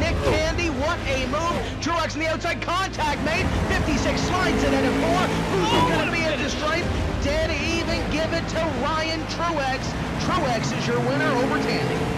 Nick Candy, what a move. Truex on the outside, contact made. 56 slides it into 4. Who's going to be at the stripe? Dead even, give it to Ryan Truex. Truex is your winner over Tandy.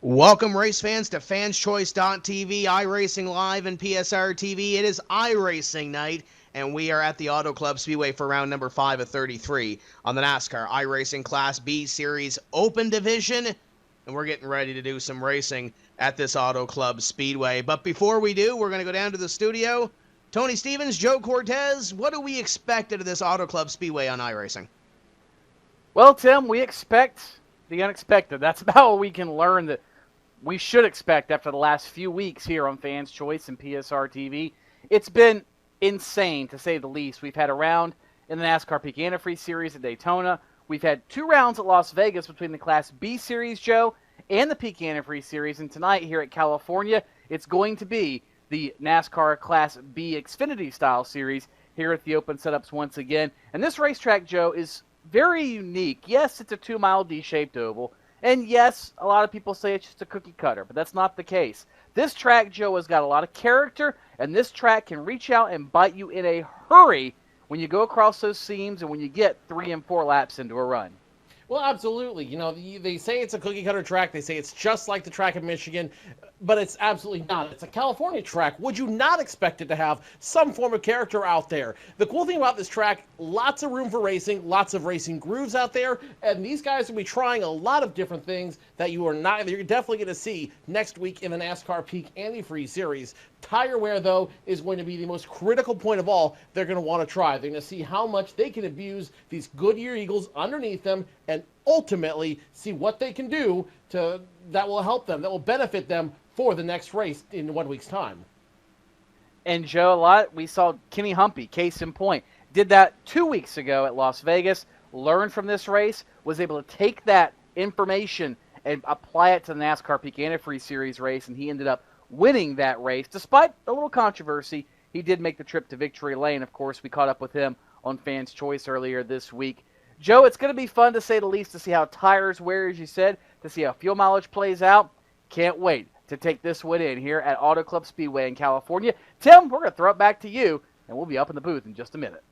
Welcome, race fans, to fanschoice.tv, iRacing Live, and PSR TV. It is iRacing night, and we are at the Auto Club Speedway for round number 5 of 33 on the NASCAR iRacing Class B Series Open Division, and we're getting ready to do some racing at this Auto Club Speedway. But before we do, we're going to go down to the studio. Tony Stevens, Joe Cortez, what do we expect out of this Auto Club Speedway on iRacing? Well, Tim, we expect the unexpected. That's about what we can learn that we should expect after the last few weeks here on Fans Choice and PSR TV. It's been insane, to say the least. We've had a round in the NASCAR Peak Antifreeze Series at Daytona. We've had 2 rounds at Las Vegas between the Class B Series, Joe, and the Peak Antifreeze Series. And tonight here at California, it's going to be the NASCAR Class B Xfinity Style Series here at the Open Setups once again. And this racetrack, Joe, is very unique. Yes, it's a 2-mile D-shaped oval. And yes, a lot of people say it's just a cookie cutter, but that's not the case. This track, Joe, has got a lot of character, and this track can reach out and bite you in a hurry when you go across those seams and when you get 3 and 4 laps into a run. Well, absolutely. You know, they say it's a cookie-cutter track. They say it's just like the track in Michigan, but it's absolutely not. It's a California track. Would you not expect it to have some form of character out there? The cool thing about this track, lots of room for racing, lots of racing grooves out there, and these guys will be trying a lot of different things that you're definitely going to see next week in the NASCAR Peak Antifreeze Series. Tire wear, though, is going to be the most critical point of all they're going to want to try. They're going to see how much they can abuse these Goodyear Eagles underneath them and ultimately see what they can do that will help them, that will benefit them for the next race in 1 week's time. And, Joe, we saw Kenny Humpy, case in point, did that 2 weeks ago at Las Vegas, learned from this race, was able to take that information and apply it to the NASCAR Peak Antifreeze Series race, and he ended up winning that race. Despite a little controversy, he did make the trip to Victory Lane. Of course, we caught up with him on Fans Choice earlier this week. Joe, it's going to be fun, to say the least, to see how tires wear, as you said, to see how fuel mileage plays out. Can't wait to take this one in here at Auto Club Speedway in California. Tim, we're going to throw it back to you, and we'll be up in the booth in just a minute.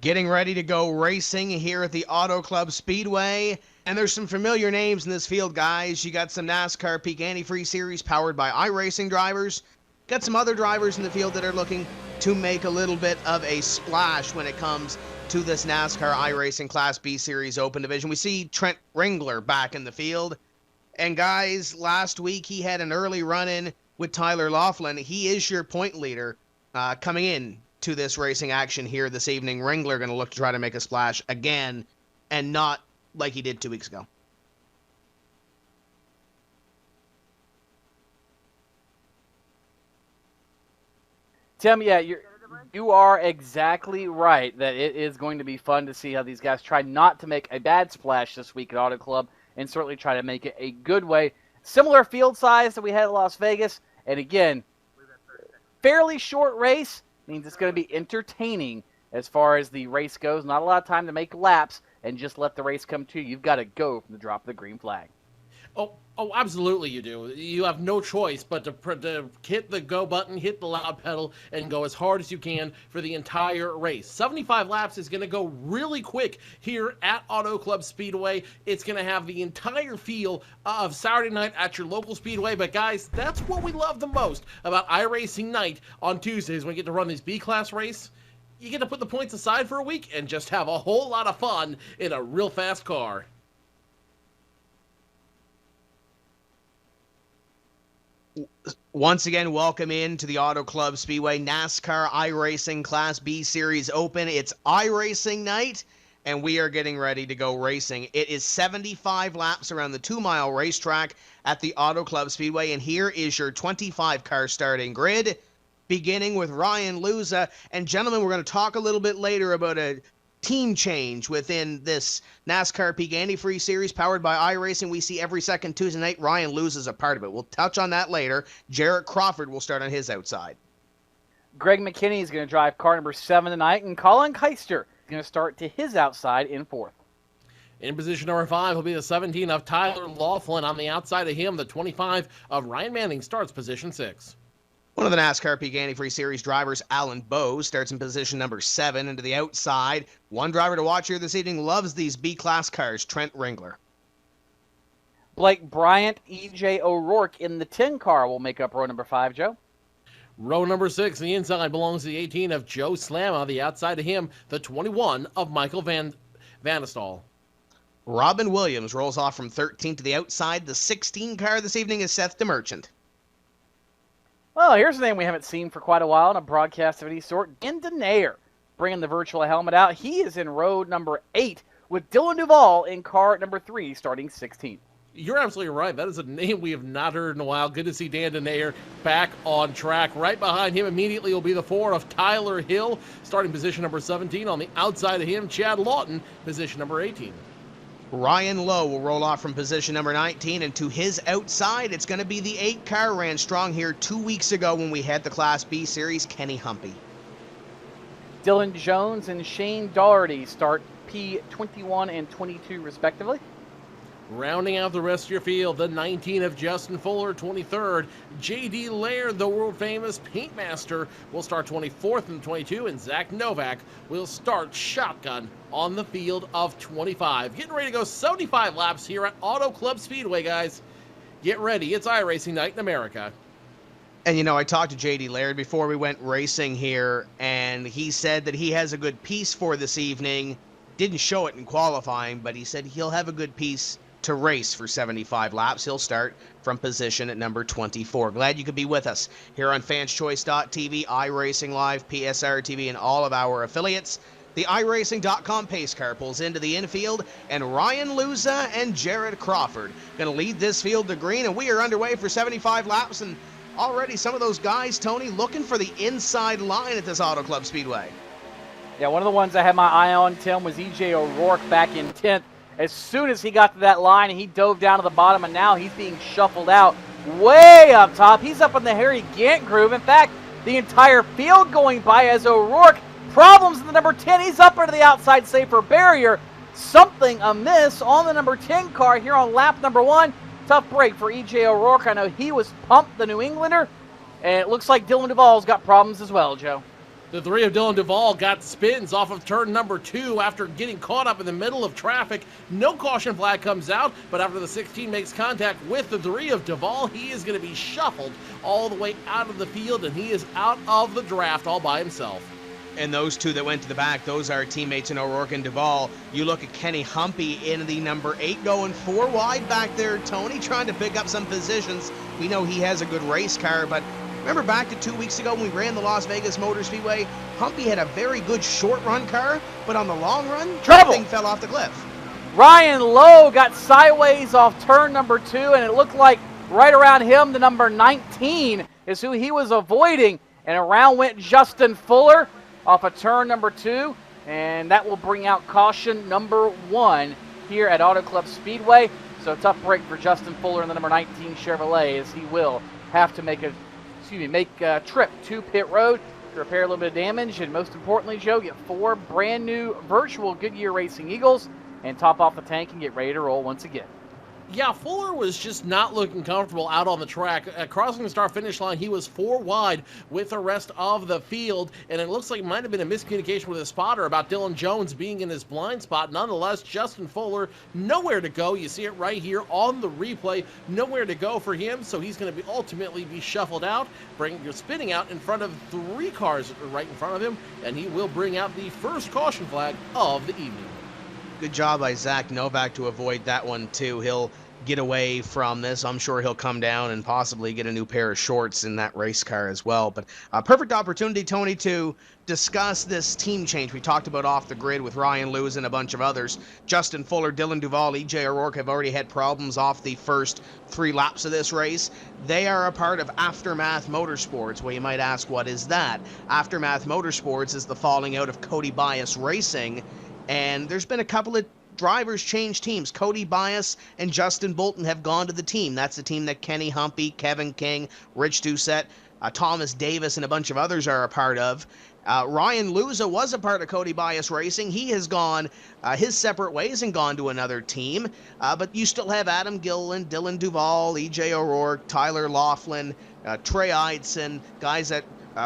Getting ready to go racing here at the Auto Club Speedway. And there's some familiar names in this field, guys. You got some NASCAR Peak Antifreeze Series powered by iRacing drivers. Got some other drivers in the field that are looking to make a little bit of a splash when it comes to this NASCAR iRacing Class B Series Open Division. We see Trent Ringler back in the field. And guys, last week he had an early run-in with Tyler Laughlin. He is your point leader coming in to this racing action here this evening. Ringler going to look to try to make a splash again, and not like he did 2 weeks ago. Tim, yeah, you are exactly right that it is going to be fun to see how these guys try not to make a bad splash this week at Auto Club, and certainly try to make it a good way. Similar field size that we had at Las Vegas, and again, fairly short race means it's going to be entertaining as far as the race goes. Not a lot of time to make laps and just let the race come to you. You've got to go from the drop of the green flag. Oh, absolutely you do. You have no choice but to hit the go button, hit the loud pedal, and go as hard as you can for the entire race. 75 laps is going to go really quick here at Auto Club Speedway. It's going to have the entire feel of Saturday night at your local speedway. But guys, that's what we love the most about iRacing night on Tuesdays when we get to run these B-Class race. You get to put the points aside for a week and just have a whole lot of fun in a real fast car. Once again, welcome in to the Auto Club Speedway NASCAR iRacing Class B Series Open. It's iRacing night, and we are getting ready to go racing. It is 75 laps around the 2-mile racetrack at the Auto Club Speedway, and here is your 25-car starting grid, beginning with Ryan Luza. And gentlemen, we're going to talk a little bit later about a team change within this NASCAR Peak Antifreeze Series powered by iRacing. We see every second Tuesday night. Ryan Luza is a part of it. We'll touch on that later. Jarrett Crawford will start on his outside. Greg McKinney is going to drive car number 7 tonight, and Colin Keister is going to start to his outside in 4th. In position number 5 will be the 17 of Tyler Laughlin. On the outside of him, the 25 of Ryan Manning starts position 6. One of the NASCAR Peak Antifreeze Series drivers, Alan Bowe, starts in position number 7 into the outside. One driver to watch here this evening loves these B-Class cars, Trent Ringler. Blake Bryant, E.J. O'Rourke in the 10 car will make up row number 5, Joe. Row number 6, the inside belongs to the 18 of Joe Slama. The outside of him, the 21 of Michael Van Vanestall. Robin Williams rolls off from 13 to the outside. The 16 car this evening is Seth DeMerchant. Well, here's a name we haven't seen for quite a while in a broadcast of any sort. Gen Denayer bringing the virtual helmet out. He is in row number 8 with Dylan Duvall in car number 3 starting 16th. You're absolutely right. That is a name we have not heard in a while. Good to see Dan Denayer back on track. Right behind him immediately will be the 4 of Tyler Hill, starting position number 17. On the outside of him, Chad Lawton, position number 18. Ryan Lowe will roll off from position number 19, and to his outside, it's going to be the 8 car ran strong here 2 weeks ago when we had the Class B Series, Kenny Humpy. Dylan Jones and Shane Doherty start P21 and 22 respectively. Rounding out the rest of your field, the 19 of Justin Fuller, 23rd. J.D. Laird, the world-famous paintmaster, will start 24th and 22, and Zach Novak will start shotgun on the field of 25. Getting ready to go 75 laps here at Auto Club Speedway, guys. Get ready. It's iRacing night in America. And, you know, I talked to J.D. Laird before we went racing here, and he said that he has a good piece for this evening. Didn't show it in qualifying, but he said he'll have a good piece to race for 75 laps. He'll start from position at number 24. Glad you could be with us here on fanschoice.tv, iRacing Live, PSR TV, and all of our affiliates. The iRacing.com pace car pulls into the infield, and Ryan Luza and Jared Crawford going to lead this field to green, and we are underway for 75 laps, and already some of those guys, Tony, looking for the inside line at this Auto Club Speedway. Yeah, one of the ones I had my eye on, Tim, was E.J. O'Rourke back in 10th. As soon as he got to that line, he dove down to the bottom, and now he's being shuffled out way up top. He's up in the Harry Gant groove. In fact, the entire field going by as O'Rourke. Problems in the number 10. He's up into the outside safer barrier. Something amiss on the number 10 car here on lap number 1. Tough break for E.J. O'Rourke. I know he was pumped, the New Englander, and it looks like Dylan Duvall's got problems as well, Joe. The 3 of Dylan Duvall got spins off of turn number 2 after getting caught up in the middle of traffic. No caution flag comes out, but after the 16 makes contact with the 3 of Duvall, he is going to be shuffled all the way out of the field, and he is out of the draft all by himself. And those 2 that went to the back, those are teammates in O'Rourke and Duvall. You look at Kenny Humpy in the number 8 going 4 wide back there, Tony, trying to pick up some positions. We know he has a good race car, but remember back to 2 weeks ago when we ran the Las Vegas Motor Speedway? Humpy had a very good short-run car, but on the long run, everything fell off the cliff. Ryan Lowe got sideways off turn number 2, and it looked like right around him, the number 19 is who he was avoiding, and around went Justin Fuller off of turn number 2, and that will bring out caution number 1 here at Auto Club Speedway. So tough break for Justin Fuller in the number 19 Chevrolet, as he will have to make a trip to pit road to repair a little bit of damage, and most importantly, Joe, get 4 brand new virtual Goodyear Racing Eagles and top off the tank and get ready to roll once again. Yeah, Fuller was just not looking comfortable out on the track. Crossing the start-finish line, he was 4 wide with the rest of the field, and it looks like it might have been a miscommunication with a spotter about Dylan Jones being in his blind spot. Nonetheless, Justin Fuller, nowhere to go. You see it right here on the replay. Nowhere to go for him, so he's going to ultimately be shuffled out, spinning out in front of 3 cars right in front of him, and he will bring out the first caution flag of the evening. Good job by Zach Novak to avoid that one, too. He'll get away from this. I'm sure he'll come down and possibly get a new pair of shorts in that race car as well. But a perfect opportunity, Tony, to discuss this team change we talked about off the grid with Ryan Lewis and a bunch of others. Justin Fuller, Dylan Duvall, EJ O'Rourke have already had problems off the first 3 laps of this race. They are a part of Aftermath Motorsports. Well, you might ask, what is that? Aftermath Motorsports is the falling out of Cody Bias Racing, and there's been a couple of drivers change teams. Cody Bias and Justin Bolton have gone to the team. That's the team that Kenny Humpy, Kevin King, Rich Doucette, Thomas Davis, and a bunch of others are a part of. Ryan Luza was a part of Cody Bias Racing. He has gone his separate ways and gone to another team. But you still have Adam Gilliland, Dylan Duvall, EJ O'Rourke, Tyler Laughlin, Trey Eidson, guys that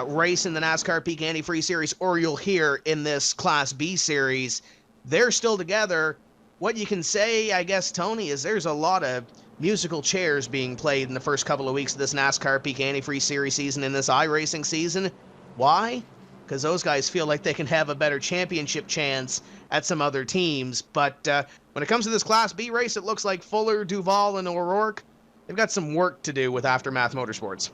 race in the NASCAR Peak Antifreeze Series, or you'll hear in this Class B Series. They're still together. What you can say, I guess, Tony, is there's a lot of musical chairs being played in the first couple of weeks of this NASCAR Peak Antifreeze Series season and this iRacing season. Why? Because those guys feel like they can have a better championship chance at some other teams. But when it comes to this Class B race, it looks like Fuller, Duvall, and O'Rourke, they've got some work to do with Aftermath Motorsports.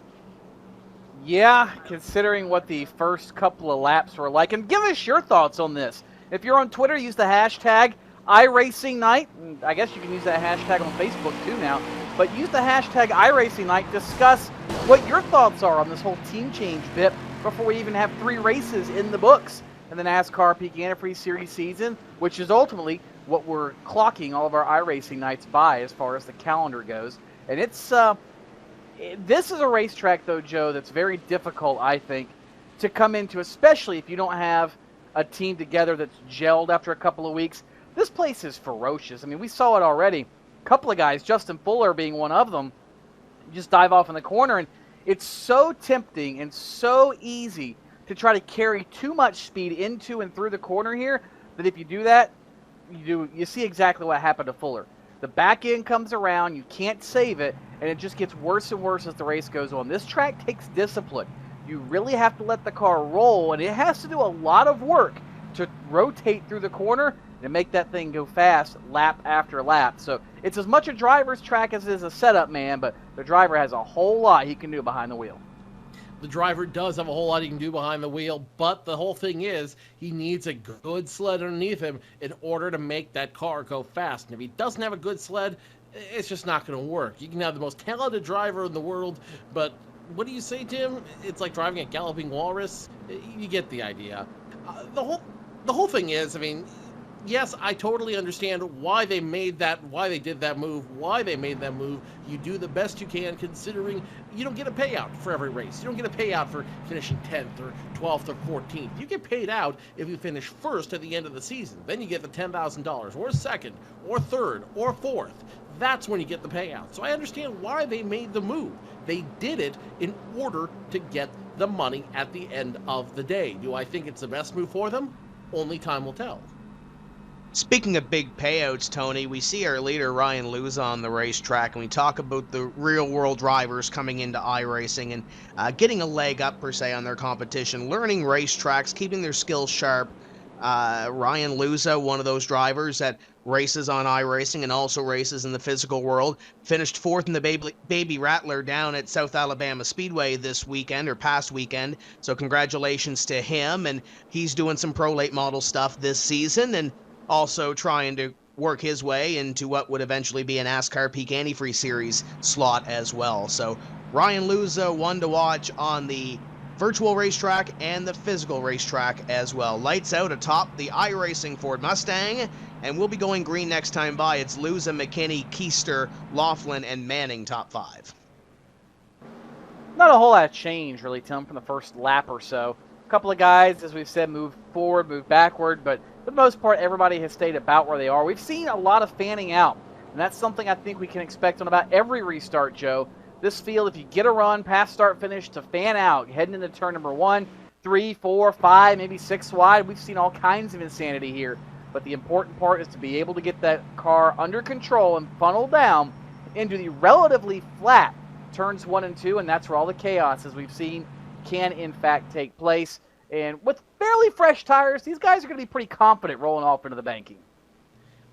Yeah, considering what the first couple of laps were like. And give us your thoughts on this. If you're on Twitter, use the hashtag iRacingNight. I guess you can use that hashtag on Facebook too now. But use the hashtag iRacingNight. Discuss what your thoughts are on this whole team change bit before we even have 3 races in the books in the NASCAR Peak Antifreeze Series season, which is ultimately what we're clocking all of our iRacing nights by as far as the calendar goes. And it's this is a racetrack, though, Joe, that's very difficult, I think, to come into, especially if you don't have a team together that's gelled after a couple of weeks. This place is ferocious. I mean, we saw it already. A couple of guys, Justin Fuller being one of them, just dive off in the corner, and it's so tempting and so easy to try to carry too much speed into and through the corner here that if you do that, you see exactly what happened to Fuller. The back end comes around, you can't save it, and it just gets worse and worse as the race goes on. This track takes discipline. You really have to let the car roll, and it has to do a lot of work to rotate through the corner and make that thing go fast lap after lap. So it's as much a driver's track as it is a setup, man, but the driver has a whole lot he can do behind the wheel. The driver does have a whole lot he can do behind the wheel, but the whole thing is he needs a good sled underneath him in order to make that car go fast. And if he doesn't have a good sled, it's just not going to work. You can have the most talented driver in the world, but what do you say, Tim? It's like driving a galloping walrus. You get the idea. The whole thing is, I mean, yes, I totally understand why they made that, why they did that move, why they made that move. You do the best you can, considering you don't get a payout for every race. You don't get a payout for finishing 10th or 12th or 14th. You get paid out if you finish first at the end of the season. Then you get the $10,000, or second, or third, or fourth. That's when you get the payout. So I understand why they made the move. They did it in order to get the money at the end of the day. Do I think it's the best move for them? Only time will tell. Speaking of big payouts, Tony, we see our leader Ryan Lewis on the racetrack, and we talk about the real-world drivers coming into iRacing and getting a leg up, per se, on their competition, learning racetracks, keeping their skills sharp. Ryan Luza, one of those drivers that races on iRacing and also races in the physical world, finished 4th in the Baby Rattler down at South Alabama Speedway this weekend, or past weekend, so congratulations to him, and he's doing some pro late model stuff this season, and also trying to work his way into what would eventually be a NASCAR Peak Antifreeze Series slot as well. So Ryan Luza, one to watch on the virtual racetrack and the physical racetrack as well. Lights out atop the iRacing Ford Mustang, and we'll be going green next time by. It's Luza, McKinney, Keister, Laughlin, and Manning top 5. Not a whole lot of change, really, Tim, from the first lap or so. A couple of guys, as we've said, move forward, move backward, but for the most part, everybody has stayed about where they are. We've seen a lot of fanning out, and that's something I think we can expect on about every restart, Joe. This field, if you get a run past start finish to fan out, heading into turn number 1, 3, 4, 5, maybe 6 wide, we've seen all kinds of insanity here. But the important part is to be able to get that car under control and funnel down into the relatively flat turns 1 and 2, and that's where all the chaos, as we've seen, can in fact take place. And with fairly fresh tires, these guys are going to be pretty confident rolling off into the banking.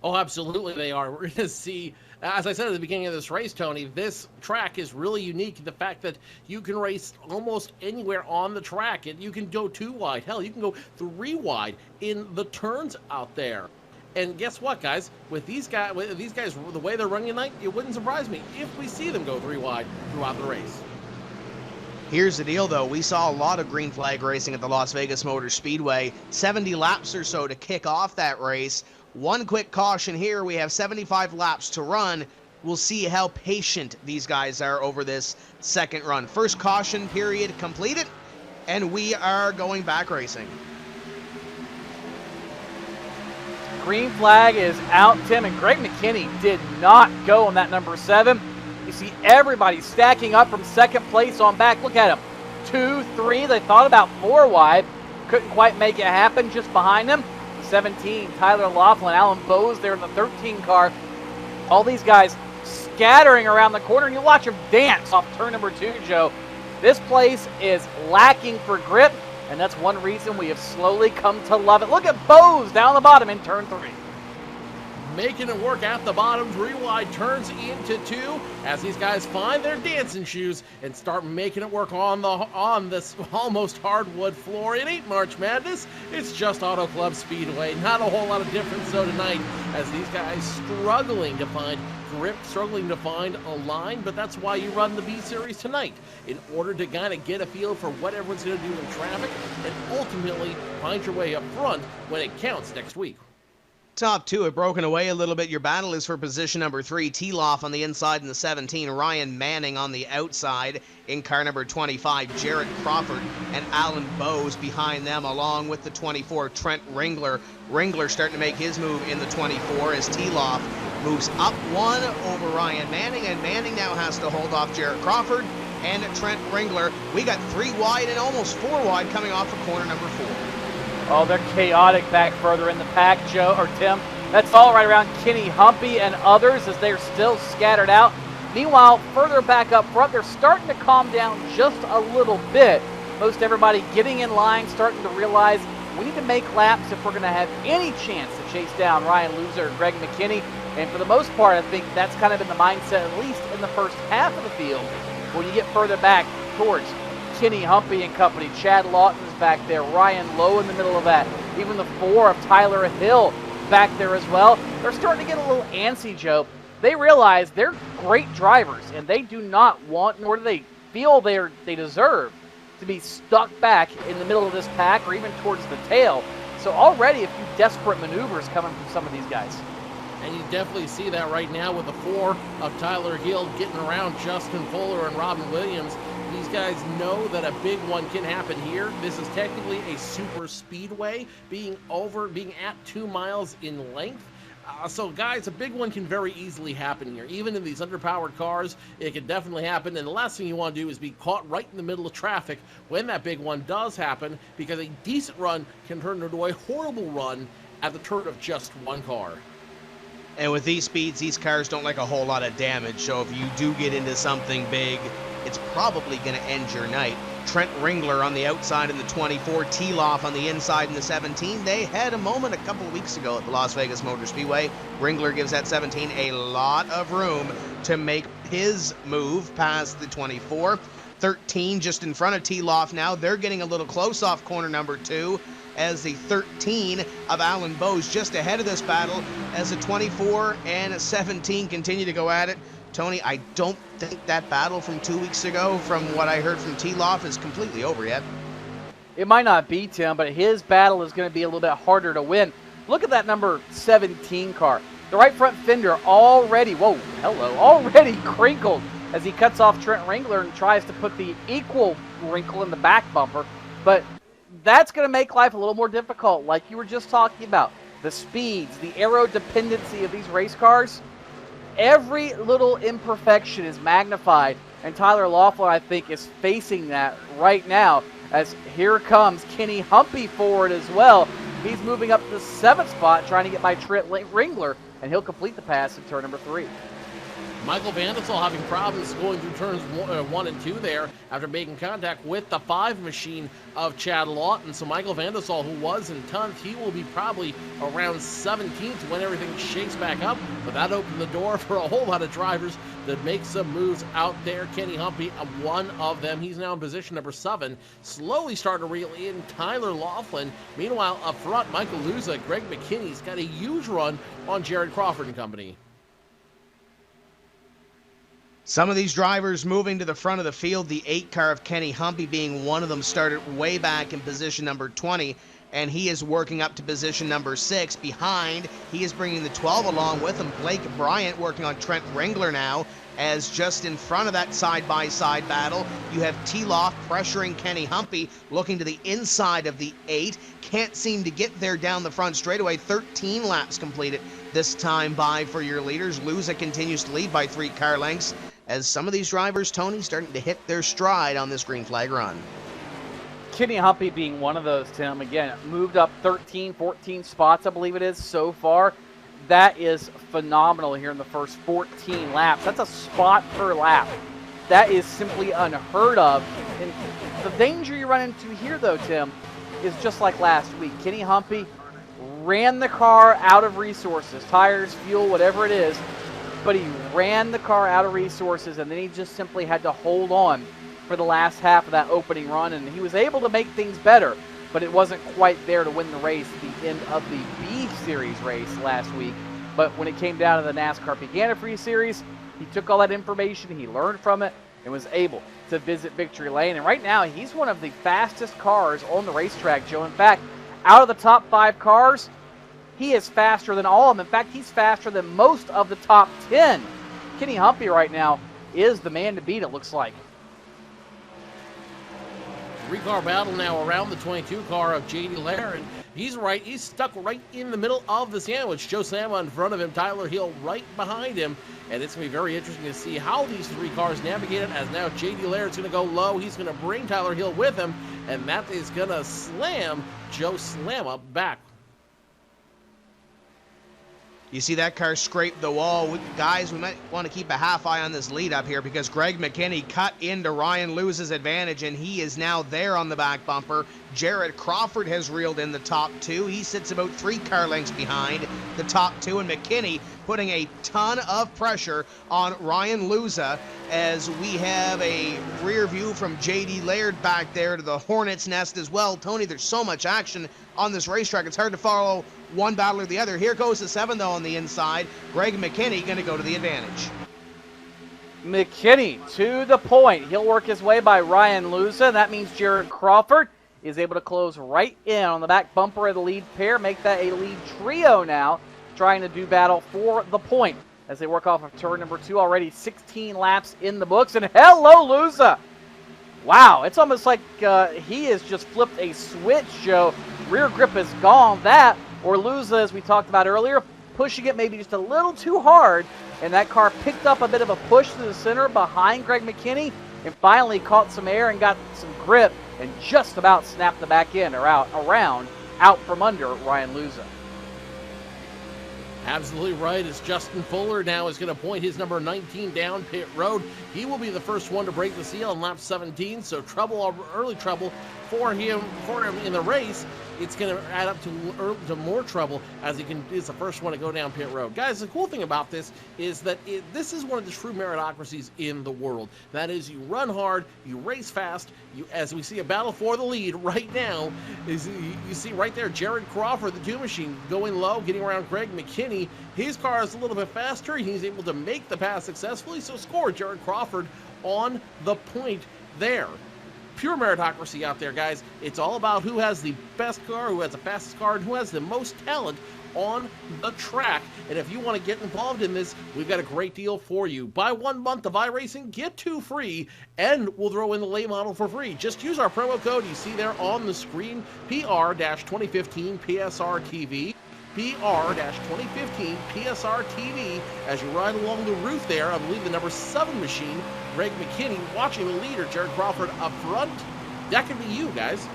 Oh, absolutely they are. We're going to see As I said at the beginning of this race, Tony, this track is really unique in the fact that you can race almost anywhere on the track. And you can go 2 wide. Hell, you can go 3 wide in the turns out there. And guess what, guys? With these guys, the way they're running tonight, it wouldn't surprise me if we see them go 3 wide throughout the race. Here's the deal, though. We saw a lot of green flag racing at the Las Vegas Motor Speedway. 70 laps or so to kick off that race. One quick caution here. We have 75 laps to run. We'll see how patient these guys are over this second run. First caution period completed, and we are going back racing. Green flag is out, Tim, and Greg McKinney did not go on that number 7. You see everybody stacking up from second place on back. Look at them. 2, 3. They thought about 4 wide. Couldn't quite make it happen. Just behind them, 17, Tyler Laughlin, Alan Bowes there in the 13 car. All these guys scattering around the corner, and you watch them dance off turn number 2, Joe. This place is lacking for grip, and that's one reason we have slowly come to love it. Look at Bowes down the bottom in turn 3. Making it work at the bottom, 3 wide turns into 2 as these guys find their dancing shoes and start making it work on this almost hardwood floor. It ain't March Madness, it's just Auto Club Speedway. Not a whole lot of difference though tonight as these guys struggling to find grip, struggling to find a line, but that's why you run the B Series tonight, in order to kind of get a feel for what everyone's going to do in traffic and ultimately find your way up front when it counts next week. Top 2 have broken away a little bit. Your battle is for position number 3. T-Loff on the inside in the 17. Ryan Manning on the outside in car number 25. Jared Crawford and Alan Bowes behind them, along with the 24, Trent Ringler. Ringler starting to make his move in the 24 as T-Loff moves up 1 over Ryan Manning, and Manning now has to hold off Jared Crawford and Trent Ringler. We got 3 wide and almost 4 wide coming off of corner number 4. Oh, they're chaotic back further in the pack, Joe, or Tim. That's all right around Kenny Humpy and others as they're still scattered out. Meanwhile, further back up front, they're starting to calm down just a little bit. Most everybody getting in line, starting to realize we need to make laps if we're going to have any chance to chase down Ryan Loser or Greg McKinney. And for the most part, I think that's kind of been the mindset, at least in the first half of the field. When you get further back towards Kenny Humpy and company, Chad Lawton's back there, Ryan Lowe in the middle of that, even the 4 of Tyler Hill back there as well. They're starting to get a little antsy, Joe. They realize they're great drivers, and they do not want, nor do they feel they deserve to be stuck back in the middle of this pack or even towards the tail. So already a few desperate maneuvers coming from some of these guys. And you definitely see that right now with the 4 of Tyler Hill getting around Justin Fuller and Robin Williams. These guys know that a big one can happen here. This is technically a super speedway, being at 2 miles in length. So guys, a big one can very easily happen here. Even in these underpowered cars, it can definitely happen. And the last thing you want to do is be caught right in the middle of traffic when that big one does happen, because a decent run can turn into a horrible run at the turn of just 1 car. And with these speeds, these cars don't like a whole lot of damage, so if you do get into something big, it's probably going to end your night. Trent Ringler on the outside in the 24, T-Loff on the inside in the 17. They had a moment a couple of weeks ago at the Las Vegas Motor Speedway. Ringler gives that 17 a lot of room to make his move past the 24. 13 just in front of T-Loff now. They're getting a little close off corner number 2 as the 13 of Alan Bowes just ahead of this battle as the 24 and 17 continue to go at it. Tony, I don't think that battle from 2 weeks ago, from what I heard from T-Loff, is completely over yet. It might not be, Tim, but his battle is going to be a little bit harder to win. Look at that number 17 car. The right front fender already crinkled as he cuts off Trent Ringler and tries to put the equal wrinkle in the back bumper. But that's going to make life a little more difficult, like you were just talking about. The speeds, the aero dependency of these race cars, every little imperfection is magnified, and Tyler Laughlin, I think, is facing that right now, as here comes Kenny Humpy forward as well. He's moving up to the 7th spot, trying to get by Trent Ringler, and he'll complete the pass in turn number 3. Michael Van der Sal having problems going through turns 1 and 2 there after making contact with the 5 machine of Chad Lawton. So Michael Van der Sal, who was in 10th, he will be probably around 17th when everything shakes back up. But that opened the door for a whole lot of drivers that make some moves out there. Kenny Humpy, one of them. He's now in position number 7. Slowly starting to reel in Tyler Laughlin. Meanwhile, up front, Michael Luza, Greg McKinney's got a huge run on Jared Crawford and company. Some of these drivers moving to the front of the field, the 8 car of Kenny Humpy being one of them, started way back in position number 20, and he is working up to position number 6. Behind, he is bringing the 12 along with him. Blake Bryant working on Trent Ringler now, as just in front of that side-by-side battle, you have T-Loft pressuring Kenny Humpy, looking to the inside of the 8. Can't seem to get there down the front straightaway. 13 laps completed this time by for your leaders. Luza continues to lead by 3 car lengths, as some of these drivers, Tony, starting to hit their stride on this green flag run. Kenny Humpy being one of those, Tim. Again, moved up 13, 14 spots, I believe it is, so far. That is phenomenal here in the first 14 laps. That's a spot per lap. That is simply unheard of. And the danger you run into here, though, Tim, is just like last week. Kenny Humpy ran the car out of resources, tires, fuel, whatever it is, but he ran the car out of resources, and then he just simply had to hold on for the last half of that opening run, and he was able to make things better, but it wasn't quite there to win the race at the end of the B Series race last week. But when it came down to the NASCAR Peak Antifreeze Series, he took all that information, he learned from it, and was able to visit victory lane. And right now, he's one of the fastest cars on the racetrack, Joe. In fact, out of the top 5 cars, he is faster than all of them. In fact, he's faster than most of the top 10. Kenny Humpy right now is the man to beat, it looks like. 3-car battle now around the 22 car of J.D. Lair, and he's stuck right in the middle of the sandwich. Joe Sama in front of him, Tyler Hill right behind him, and it's going to be very interesting to see how these 3 cars navigate it, as now J.D. Lair is going to go low. He's going to bring Tyler Hill with him, and that is going to slam Joe Slama back. You see that car scrape the wall. Guys, we might want to keep a half eye on this lead up here, because Greg McKinney cut into Ryan Lewis' advantage, and he is now there on the back bumper. Jared Crawford has reeled in the top 2. He sits about 3 car lengths behind the top 2, and McKinney putting a ton of pressure on Ryan Luza, as we have a rear view from J.D. Laird back there to the Hornet's Nest as well. Tony, there's so much action on this racetrack, it's hard to follow one battle or the other. Here goes the 7, though, on the inside. Greg McKinney going to go to the advantage. McKinney to the point. He'll work his way by Ryan Luza. That means Jared Crawford is able to close right in on the back bumper of the lead pair, make that a lead trio now, trying to do battle for the point as they work off of turn number 2. Already 16 laps in the books, and hello, Luza. Wow, it's almost like he has just flipped a switch, Joe. Rear grip is gone. That, or Luza, as we talked about earlier, pushing it maybe just a little too hard, and that car picked up a bit of a push to the center behind Greg McKinney, and finally caught some air and got some grip, and just about snapped the back end or out from under Ryan Luza. Absolutely right, as Justin Fuller now is going to point his number 19 down pit road. He will be the first one to break the seal on lap 17, so early trouble for him in the race. It's going to add up to more trouble as he is the first one to go down pit road. Guys, the cool thing about this is that this is one of the true meritocracies in the world. That is, you run hard, you race fast, as we see a battle for the lead right now, you see right there Jared Crawford, the 2 machine, going low, getting around Greg McKinney. His car is a little bit faster. He's able to make the pass successfully, so score Jared Crawford on the point there. Pure meritocracy out there, guys. It's all about who has the best car, who has the fastest car, and who has the most talent on the track. And if you want to get involved in this, we've got a great deal for you. Buy 1 month of iRacing, get 2 free, and we'll throw in the late model for free. Just use our promo code you see there on the screen, PR-2015 PSRTV. PR-2015 PSRTV, as you ride along the roof there. I believe the number 7 machine, Greg McKinney, watching the leader, Jared Crawford, up front. That could be you, guys.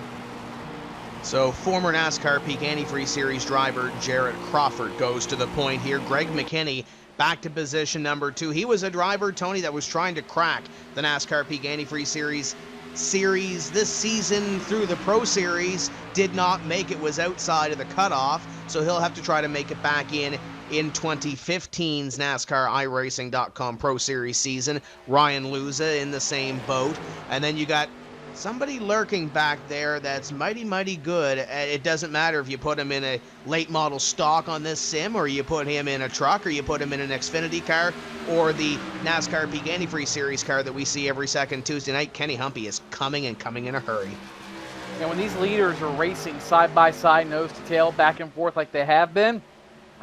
So former NASCAR Peak Antifreeze Series driver Jared Crawford goes to the point here. Greg McKinney back to position number 2. He was a driver, Tony, that was trying to crack the NASCAR Peak Antifreeze Series this season through the Pro Series, did not make it, was outside of the cutoff, so he'll have to try to make it back in 2015's NASCAR iRacing.com Pro Series season. Ryan Luza in the same boat. And then you got somebody lurking back there that's mighty good. It doesn't matter if you put him in a late model stock on this sim, or you put him in a truck, or you put him in an Xfinity car, or the NASCAR Peak Antifreeze Series car that we see every second Tuesday night. Kenny Humpy is coming in a hurry. And when these leaders are racing side by side, nose to tail, back and forth like they have been,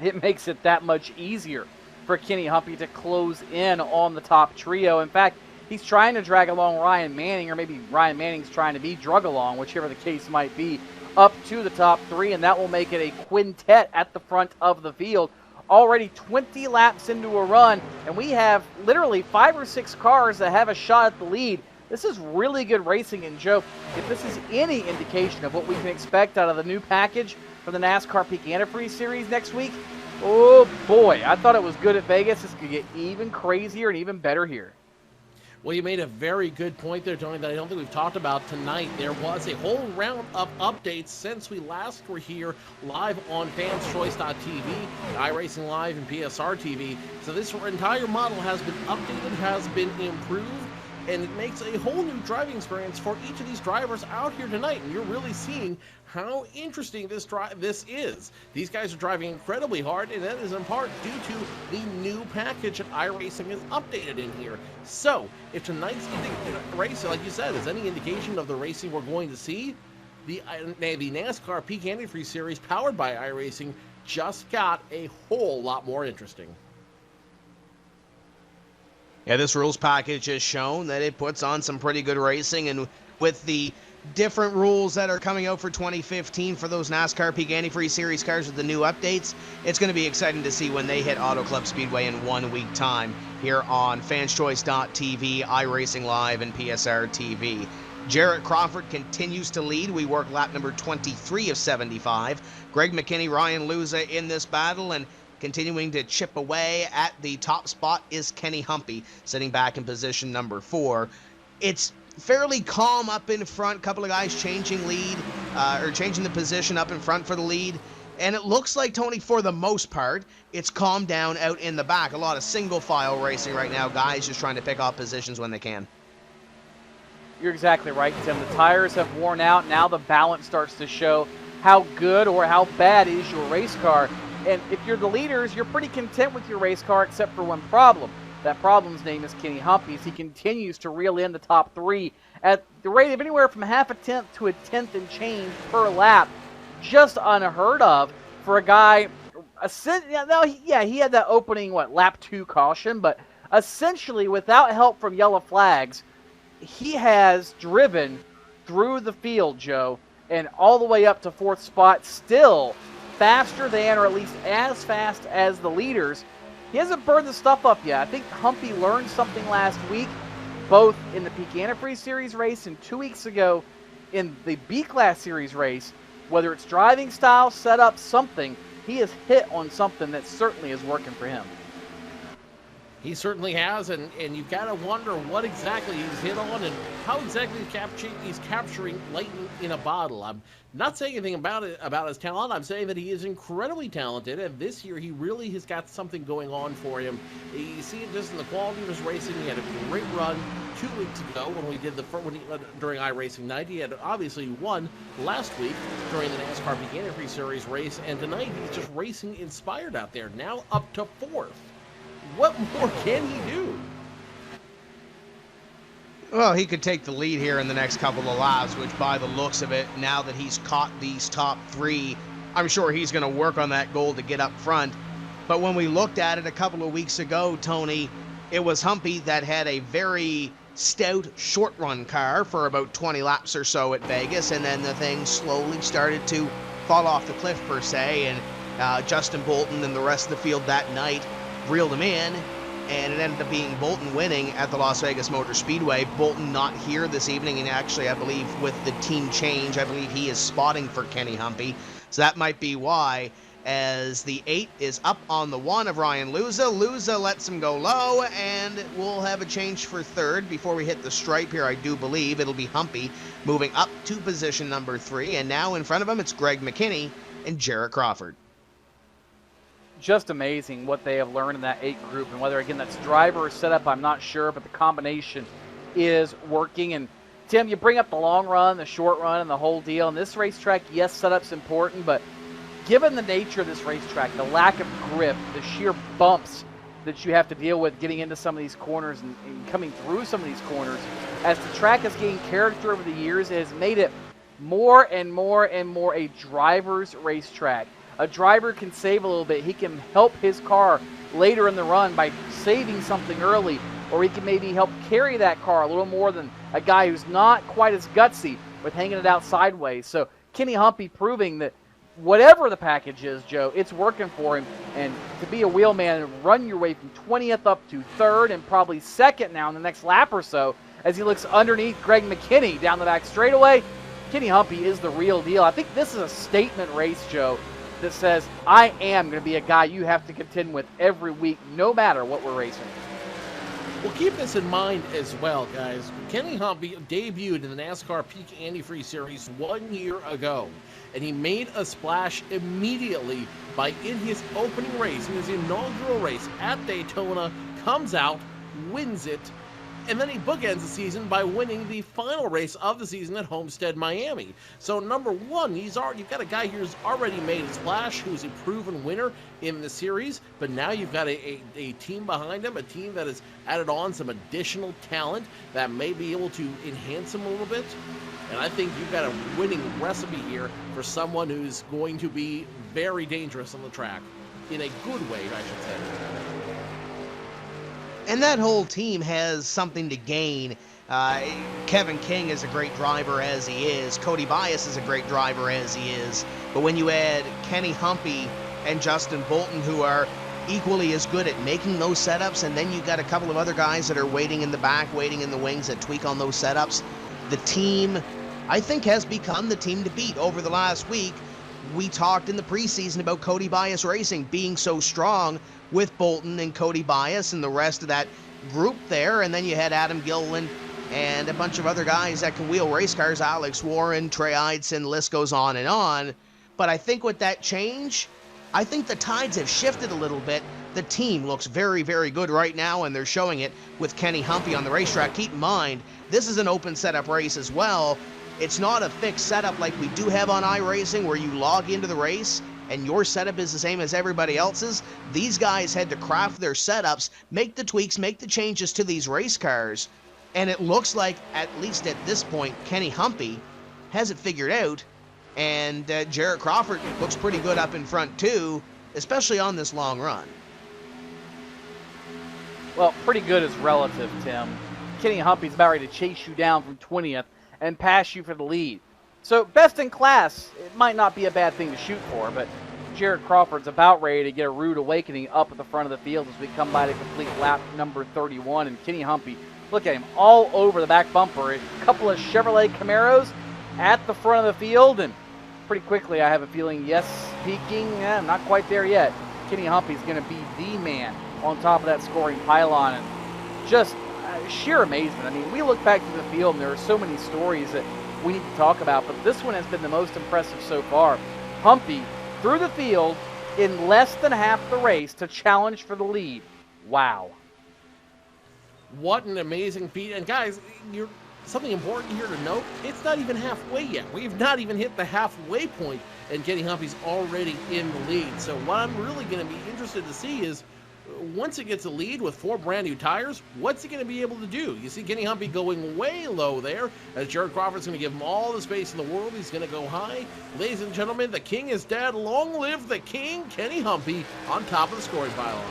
it makes it that much easier for Kenny Humpy to close in on the top trio. In fact, he's trying to drag along Ryan Manning, or maybe Ryan Manning's trying to be drug along, whichever the case might be, up to the top 3, and that will make it a quintet at the front of the field. Already 20 laps into a run, and we have literally 5 or 6 cars that have a shot at the lead. This is really good racing, and Joe, if this is any indication of what we can expect out of the new package for the NASCAR Peak Antifreeze Series next week, oh boy, I thought it was good at Vegas. This could get even crazier and even better here. Well, you made a very good point there, Tony, that I don't think we've talked about tonight. There was a whole round of updates since we last were here live on fanschoice.tv, iRacing Live, and PSR TV. So this entire model has been updated, has been improved, and it makes a whole new driving experience for each of these drivers out here tonight. And you're really seeing how interesting this is. These guys are driving incredibly hard, and that is in part due to the new package that iRacing has updated in here. So, if tonight's race, like you said, is any indication of the racing we're going to see, the NASCAR Peak Antifreeze Series powered by iRacing just got a whole lot more interesting. Yeah, this rules package has shown that it puts on some pretty good racing, and with the different rules that are coming out for 2015 for those NASCAR Peak Antifreeze Series cars with the new updates, it's going to be exciting to see when they hit Auto Club Speedway in 1 week time here on fanschoice.tv, iRacing Live, and PSR TV. Jarrett Crawford continues to lead. We work lap number 23 of 75. Greg McKinney, Ryan Luza in this battle, and continuing to chip away at the top spot is Kenny Humpy, sitting back in position number 4. It's fairly calm up in front. Couple of guys changing lead, or changing the position up in front for the lead. And it looks like, Tony, for the most part, it's calmed down out in the back. A lot of single file racing right now. Guys just trying to pick off positions when they can. You're exactly right, Tim. The tires have worn out. Now the balance starts to show how good or how bad is your race car. And if you're the leaders, you're pretty content with your race car, except for one problem. That problem's name is Kenny Humpy. He continues to reel in the top 3 at the rate of anywhere from half a tenth to a tenth and change per lap. Just unheard of for a guy. He had that opening, lap 2 caution, but essentially without help from yellow flags, he has driven through the field, Joe, and all the way up to 4th spot, still faster than, or at least as fast as, the leaders. He hasn't burned the stuff up yet. I think Humpy learned something last week, both in the Peak Antifreeze Series race and 2 weeks ago in the B-Class Series race. Whether it's driving style, setup, something, he has hit on something that certainly is working for him. He certainly has, and you've got to wonder what exactly he's hit on and how exactly he's capturing lightning in a bottle. I'm not saying anything about his talent. I'm saying that he is incredibly talented, and this year he really has got something going on for him. You see it just in the quality of his racing. He had a great run 2 weeks ago when we did during iRacing Night. He had obviously won last week during the NASCAR Peak Antifreeze Series race, and tonight he's just racing inspired out there, now up to 4th. What more can he do? Well, he could take the lead here in the next couple of laps, which by the looks of it, now that he's caught these top 3, I'm sure he's going to work on that goal to get up front. But when we looked at it a couple of weeks ago, Tony, it was Humpy that had a very stout short run car for about 20 laps or so at Vegas, and then the thing slowly started to fall off the cliff per se, and Justin Bolton and the rest of the field that night reeled him in, and it ended up being Bolton winning at the Las Vegas Motor Speedway. Bolton not here this evening, and actually I believe with the team change, I believe he is spotting for Kenny Humpy, so that might be why. as the 8 is up on the 1 of Ryan Luza. Luza lets him go low, and we'll have a change for third before we hit the stripe here. I do believe it'll be Humpy moving up to position number 3, and now in front of him it's Greg McKinney and Jarrett Crawford. Just amazing what they have learned in that 8 group, and whether, again, that's driver or setup, I'm not sure, but the combination is working. And Tim, you bring up the long run, the short run, and the whole deal. And this racetrack, yes, setup's important, but given the nature of this racetrack, the lack of grip, the sheer bumps that you have to deal with getting into some of these corners and coming through some of these corners, as the track has gained character over the years, it has made it more and more and more a driver's racetrack. A driver can save a little bit. He can help his car later in the run by saving something early, or he can maybe help carry that car a little more than a guy who's not quite as gutsy with hanging it out sideways. So Kenny Humpy proving that whatever the package is, Joe, it's working for him. And to be a wheelman and run your way from 20th up to 3rd and probably 2nd now in the next lap or so as he looks underneath Greg McKinney down the back straightaway, Kenny Humpy is the real deal. I think this is a statement race, Joe, that says, I am going to be a guy you have to contend with every week, no matter what we're racing. Well, keep this in mind as well, guys. Kenny Humpy debuted in the NASCAR Peak Antifreeze Series 1 year ago, and he made a splash immediately by, in his opening race, in his inaugural race at Daytona, comes out, wins it, and then he bookends the season by winning the final race of the season at Homestead, Miami. So number one, you've got a guy who's already made a splash, who's a proven winner in the series, but now you've got a team behind him, a team that has added on some additional talent that may be able to enhance him a little bit. And I think you've got a winning recipe here for someone who's going to be very dangerous on the track. In a good way, I should say. And that whole team has something to gain. Kevin King is a great driver as he is. Cody Bias is a great driver as he is. But when you add Kenny Humpy and Justin Bolton, who are equally as good at making those setups, and then you've got a couple of other guys that are waiting in the back, waiting in the wings that tweak on those setups, the team, I think, has become the team to beat over the last week. We talked in the preseason about Cody Bias Racing being so strong with Bolton and Cody Bias and the rest of that group there, and then you had Adam Gilliland and a bunch of other guys that can wheel race cars, Alex Warren, Trey Eidson, list goes on and on. But I think with that change, I think the tides have shifted a little bit. The team looks very, very good right now, and they're showing it with Kenny Humpy on the racetrack. Keep in mind, this is an open setup race as well. It's not a fixed setup like we do have on iRacing where you log into the race and your setup is the same as everybody else's. These guys had to craft their setups, make the tweaks, make the changes to these race cars, and it looks like, at least at this point, Kenny Humpy has it figured out, and Jarrett Crawford looks pretty good up in front too, especially on this long run. Well, pretty good is relative, Tim. Kenny Humpy's about ready to chase you down from 20th and pass you for the lead. So best in class, it might not be a bad thing to shoot for, but Jarrett Crawford's about ready to get a rude awakening up at the front of the field as we come by to complete lap number 31. And Kenny Humpy, look at him, all over the back bumper. A couple of Chevrolet Camaros at the front of the field, and pretty quickly I have a feeling, yes, peaking, not quite there yet. Kenny Humpy's going to be the man on top of that scoring pylon, and just sheer amazement. I mean, we look back to the field, and there are so many stories that we need to talk about, but this one has been the most impressive so far. Humpy through the field in less than half the race to challenge for the lead. Wow. What an amazing feat. And guys, something important here to note, it's not even halfway yet. We've not even hit the halfway point, and Kenny Humpy's already in the lead. So what I'm really going to be interested to see is, once it gets a lead with 4 brand new tires, what's he going to be able to do? You see Kenny Humpy going way low there, as Jarrett Crawford's going to give him all the space in the world. He's going to go high. Ladies and gentlemen, the king is dead. Long live the king, Kenny Humpy, on top of the scoring pylon.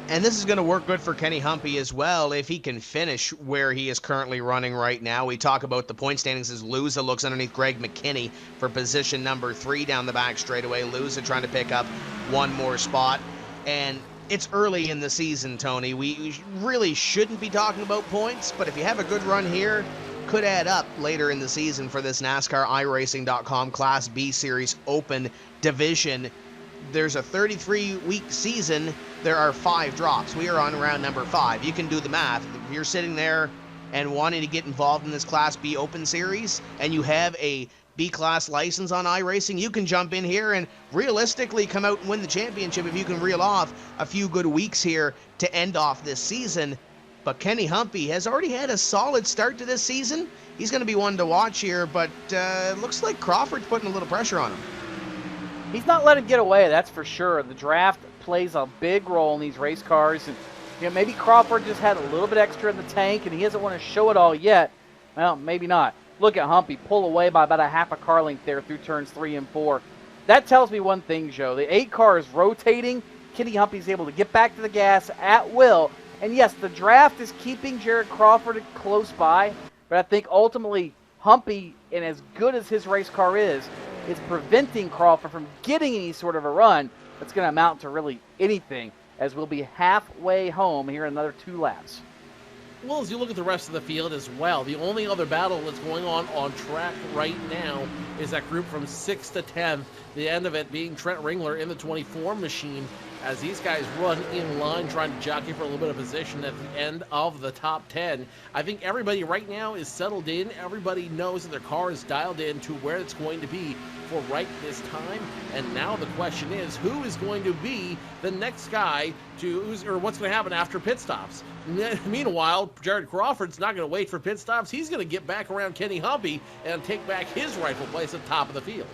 And this is going to work good for Kenny Humpy as well if he can finish where he is currently running right now. We talk about the point standings as Luza looks underneath Greg McKinney for position number 3 down the back straightaway. Luza trying to pick up one more spot. And it's early in the season, Tony. We really shouldn't be talking about points, but if you have a good run here, could add up later in the season for this NASCAR iRacing.com Class B Series Open Division. There's a 33-week season. There are 5 drops. We are on round number 5. You can do the math. If you're sitting there and wanting to get involved in this Class B Open Series, and you have a B-Class license on iRacing, you can jump in here and realistically come out and win the championship if you can reel off a few good weeks here to end off this season. But Kenny Humpy has already had a solid start to this season. He's going to be one to watch here, but looks like Crawford's putting a little pressure on him. He's not letting him get away, that's for sure. The draft plays a big role in these race cars, and maybe Crawford just had a little bit extra in the tank, and he doesn't want to show it all yet. Well, maybe not. Look at Humpy pull away by about a half a car length there through turns 3 and 4. That tells me one thing, Joe. The 8 car is rotating. Kenny Humpy's able to get back to the gas at will. And yes, the draft is keeping Jared Crawford close by, but I think ultimately Humpy, and as good as his race car is preventing Crawford from getting any sort of a run that's going to amount to really anything, as we'll be halfway home here in another 2 laps. Well, as you look at the rest of the field as well, the only other battle that's going on track right now is that group from 6th to 10th, the end of it being Trent Ringler in the 24 machine, as these guys run in line trying to jockey for a little bit of position at the end of the top 10. I think everybody right now is settled in. Everybody knows that their car is dialed in to where it's going to be for right this time. And now the question is, who is going to be the next guy or what's going to happen after pit stops? Meanwhile, Jared Crawford's not going to wait for pit stops. He's going to get back around Kenny Humpy and take back his rightful place at the top of the field.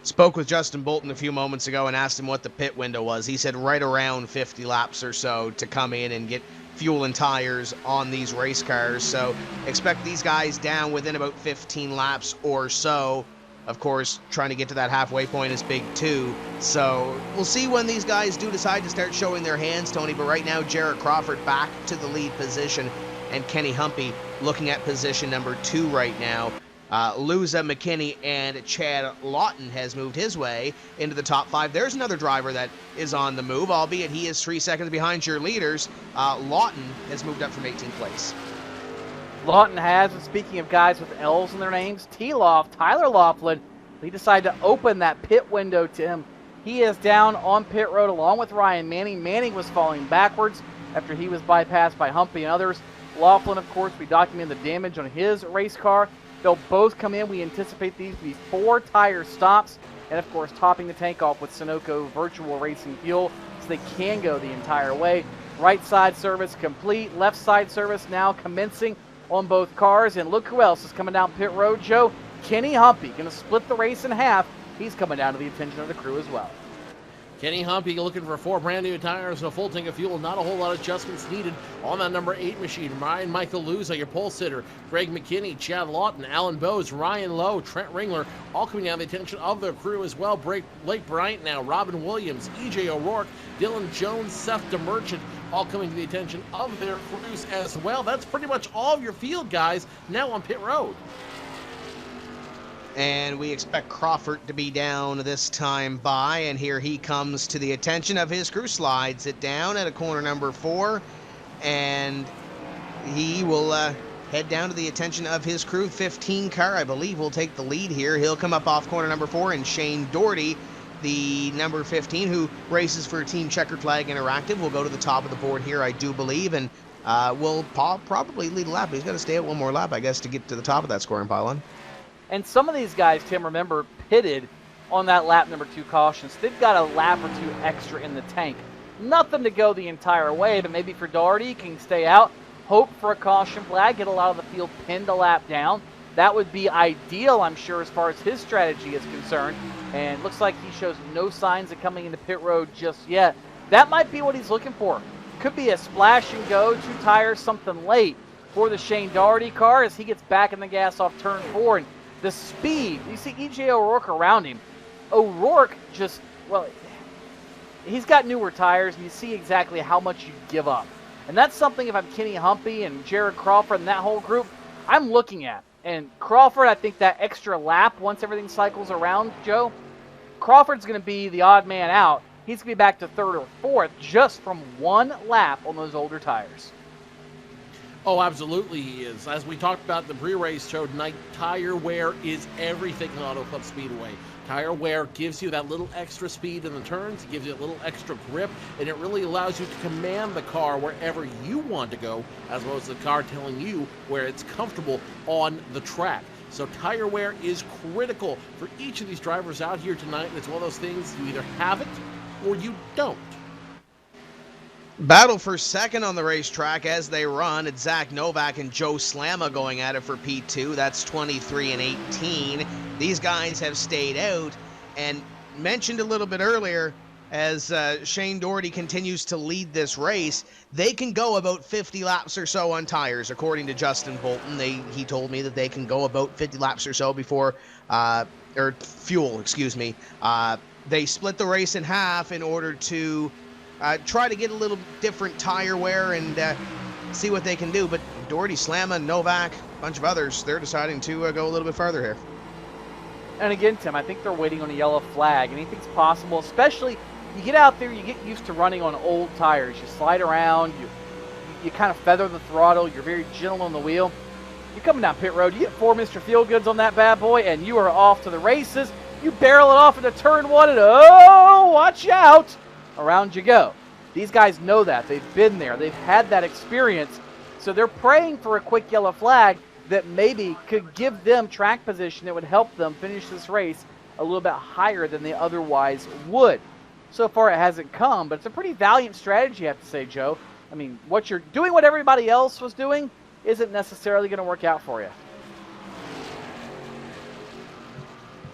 Spoke with Justin Bolton a few moments ago and asked him what the pit window was. He said right around 50 laps or so to come in and get fuel and tires on these race cars. So expect these guys down within about 15 laps or so. Of course, trying to get to that halfway point is big too. So we'll see when these guys do decide to start showing their hands, Tony. But right now, Jared Crawford back to the lead position, and Kenny Humpy looking at position number 2 right now. Luza McKinney and Chad Lawton has moved his way into the top 5. There's another driver that is on the move, albeit he is 3 seconds behind your leaders. Lawton has moved up from 18th place. Lawton has, and speaking of guys with L's in their names, Tyler Laughlin, he decided to open that pit window to him. He is down on pit road along with Ryan Manning. Manning was falling backwards after he was bypassed by Humpy and others. Laughlin, of course, we documented the damage on his race car. They'll both come in. We anticipate these to be 4 tire stops, and of course topping the tank off with Sunoco Virtual Racing Fuel so they can go the entire way. Right side service complete, left side service now commencing on both cars, and look who else is coming down pit road, Joe. Kenny Humpy, going to split the race in half. He's coming down to the attention of the crew as well. Kenny Humpy looking for 4 brand new tires and a full tank of fuel. Not a whole lot of adjustments needed on that number 8 machine. Ryan Michael Luza, your pole sitter. Greg McKinney, Chad Lawton, Alan Bowes, Ryan Lowe, Trent Ringler, all coming down to the attention of the crew as well. Blake Bryant now, Robin Williams, EJ O'Rourke, Dylan Jones, Seth DeMerchant, all coming to the attention of their crews as well. That's pretty much all of your field guys now on pit road. And we expect Crawford to be down this time by, and here he comes to the attention of his crew. Slides it down at a corner number 4, and he will head down to the attention of his crew. 15 car, I believe, will take the lead here. He'll come up off corner number 4, and Shane Doherty, the number 15, who races for Team Checkered Flag Interactive, will go to the top of the board here, I do believe, and will probably lead a lap. He's got to stay at one more lap, I guess, to get to the top of that scoring pylon. And some of these guys, Tim, remember, pitted on that lap number 2 caution. So they've got a lap or 2 extra in the tank. Nothing to go the entire way, but maybe for Doherty, he can stay out, hope for a caution flag, get a lot of the field pinned a lap down. That would be ideal, I'm sure, as far as his strategy is concerned. And looks like he shows no signs of coming into pit road just yet. That might be what he's looking for. Could be a splash and go, 2 tires, something late for the Shane Doherty car as he gets back in the gas off turn 4. And the speed, you see EJ O'Rourke around him. O'Rourke just, well, he's got newer tires, and you see exactly how much you give up. And that's something, if I'm Kenny Humpy and Jared Crawford and that whole group, I'm looking at. And Crawford, I think that extra lap, once everything cycles around, Joe, Crawford's going to be the odd man out. He's going to be back to 3rd or 4th just from 1 lap on those older tires. Oh, absolutely he is. As we talked about in the pre-race show tonight, tire wear is everything in Auto Club Speedway. Tire wear gives you that little extra speed in the turns, it gives you a little extra grip, and it really allows you to command the car wherever you want to go, as well as the car telling you where it's comfortable on the track. So tire wear is critical for each of these drivers out here tonight. It's one of those things, you either have it or you don't. Battle for second on the racetrack as they run. It's Zach Novak and Joe Slamma going at it for P2. That's 23 and 18. These guys have stayed out, and mentioned a little bit earlier, as Shane Doherty continues to lead this race, they can go about 50 laps or so on tires, according to Justin Bolton. He told me that they can go about 50 laps or so before, or fuel, excuse me. They split the race in half in order to try to get a little different tire wear and see what they can do. But Doherty, Slamma, Novak, a bunch of others, they're deciding to go a little bit further here. And again, Tim, I think they're waiting on a yellow flag. Anything's possible, especially you get out there, you get used to running on old tires. You slide around, you kind of feather the throttle, you're very gentle on the wheel. You're coming down pit road, you get 4 Mr. Feelgoods on that bad boy, and you are off to the races. You barrel it off into turn 1, and oh, watch out! Around you go. These guys know that. They've been there. They've had that experience. So they're praying for a quick yellow flag that maybe could give them track position that would help them finish this race a little bit higher than they otherwise would. So far it hasn't come, but it's a pretty valiant strategy, I have to say, Joe. I mean, what you're doing, what everybody else was doing, isn't necessarily going to work out for you.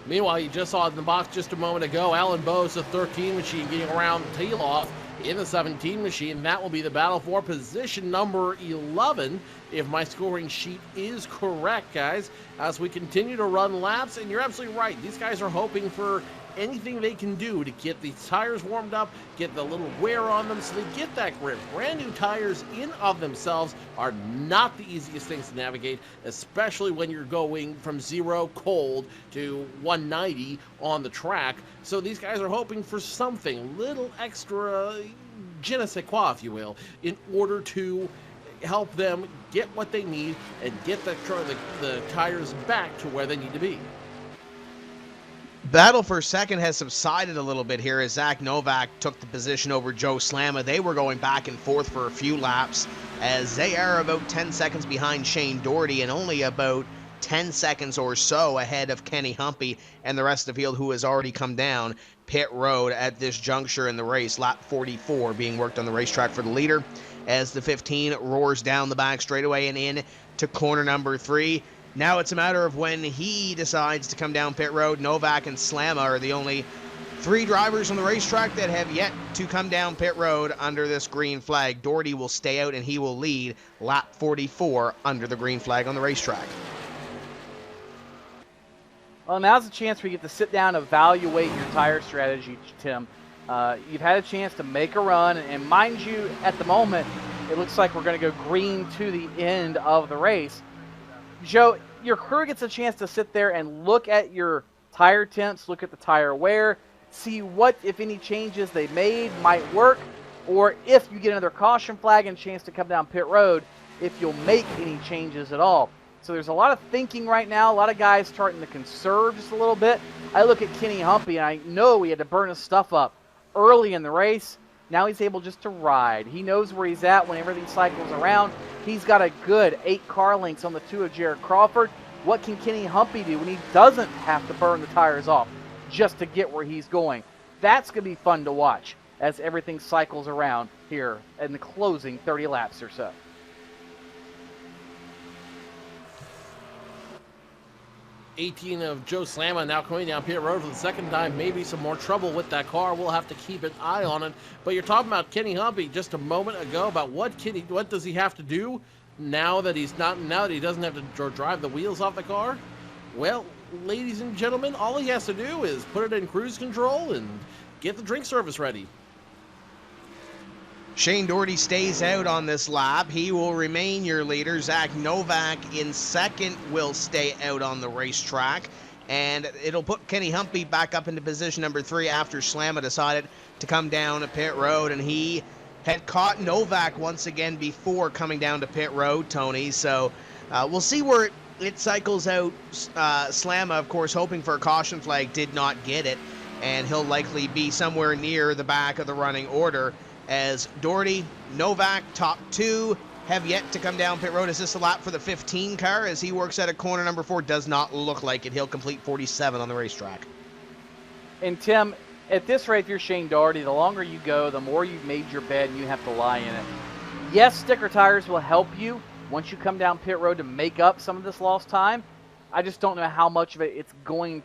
Meanwhile, you just saw in the box just a moment ago, Alan Bowes, the 13 machine, getting around the tail off in the 17 machine. That will be the battle for position number 11, if my scoring sheet is correct, guys, as we continue to run laps. And you're absolutely right. These guys are hoping for anything they can do to get these tires warmed up, get the little wear on them so they get that grip. Brand new tires in of themselves are not the easiest things to navigate, especially when you're going from 0 cold to 190 on the track. So these guys are hoping for something, little extra je ne sais quoi, if you will, in order to help them get what they need and get the tires back to where they need to be. Battle for second has subsided a little bit here as Zach Novak took the position over Joe Slamma. They were going back and forth for a few laps as they are about 10 seconds behind Shane Doherty and only about 10 seconds or so ahead of Kenny Humpy and the rest of the field, who has already come down pit road at this juncture in the race. Lap 44 being worked on the racetrack for the leader as the 15 roars down the back straightaway and in to corner number 3. Now it's a matter of when he decides to come down pit road. Novak and Slamma are the only 3 drivers on the racetrack that have yet to come down pit road under this green flag. Doherty will stay out and he will lead lap 44 under the green flag on the racetrack. Well, now's the chance where you get to sit down and evaluate your tire strategy, Tim. You've had a chance to make a run, and mind you, at the moment, it looks like we're going to go green to the end of the race. Joe, your crew gets a chance to sit there and look at your tire temps, look at the tire wear, see what, if any, changes they made might work, or if you get another caution flag and a chance to come down pit road, if you'll make any changes at all. So there's a lot of thinking right now, a lot of guys starting to conserve just a little bit. I look at Kenny Humpy, and I know he had to burn his stuff up early in the race. Now he's able just to ride. He knows where he's at when everything cycles around. He's got a good 8 car lengths on the 2 of Jared Crawford. What can Kenny Humpy do when he doesn't have to burn the tires off just to get where he's going? That's going to be fun to watch as everything cycles around here in the closing 30 laps or so. '18 of Joe Slamma now coming down pit road for the second time. Maybe some more trouble with that car. We'll have to keep an eye on it. But you're talking about Kenny Humpy just a moment ago about what does he have to do now that he doesn't have to drive the wheels off the car? Well, ladies and gentlemen, all he has to do is put it in cruise control and get the drink service ready. Shane Doherty stays out on this lap. He will remain your leader. Zach Novak in second will stay out on the racetrack. And it'll put Kenny Humpy back up into position number 3 after Slamma decided to come down a pit road. And he had caught Novak once again before coming down to pit road, Tony. So we'll see where it cycles out. Slamma, of course, hoping for a caution flag, did not get it, and he'll likely be somewhere near the back of the running order, as Doherty, Novak, top 2, have yet to come down pit road. Is this a lap for the 15 car as he works at a corner number 4? Does not look like it. He'll complete 47 on the racetrack. And Tim, at this rate, if you're Shane Doherty, the longer you go, the more you've made your bed and you have to lie in it. Yes, sticker tires will help you once you come down pit road to make up some of this lost time. I just don't know how much of it it's going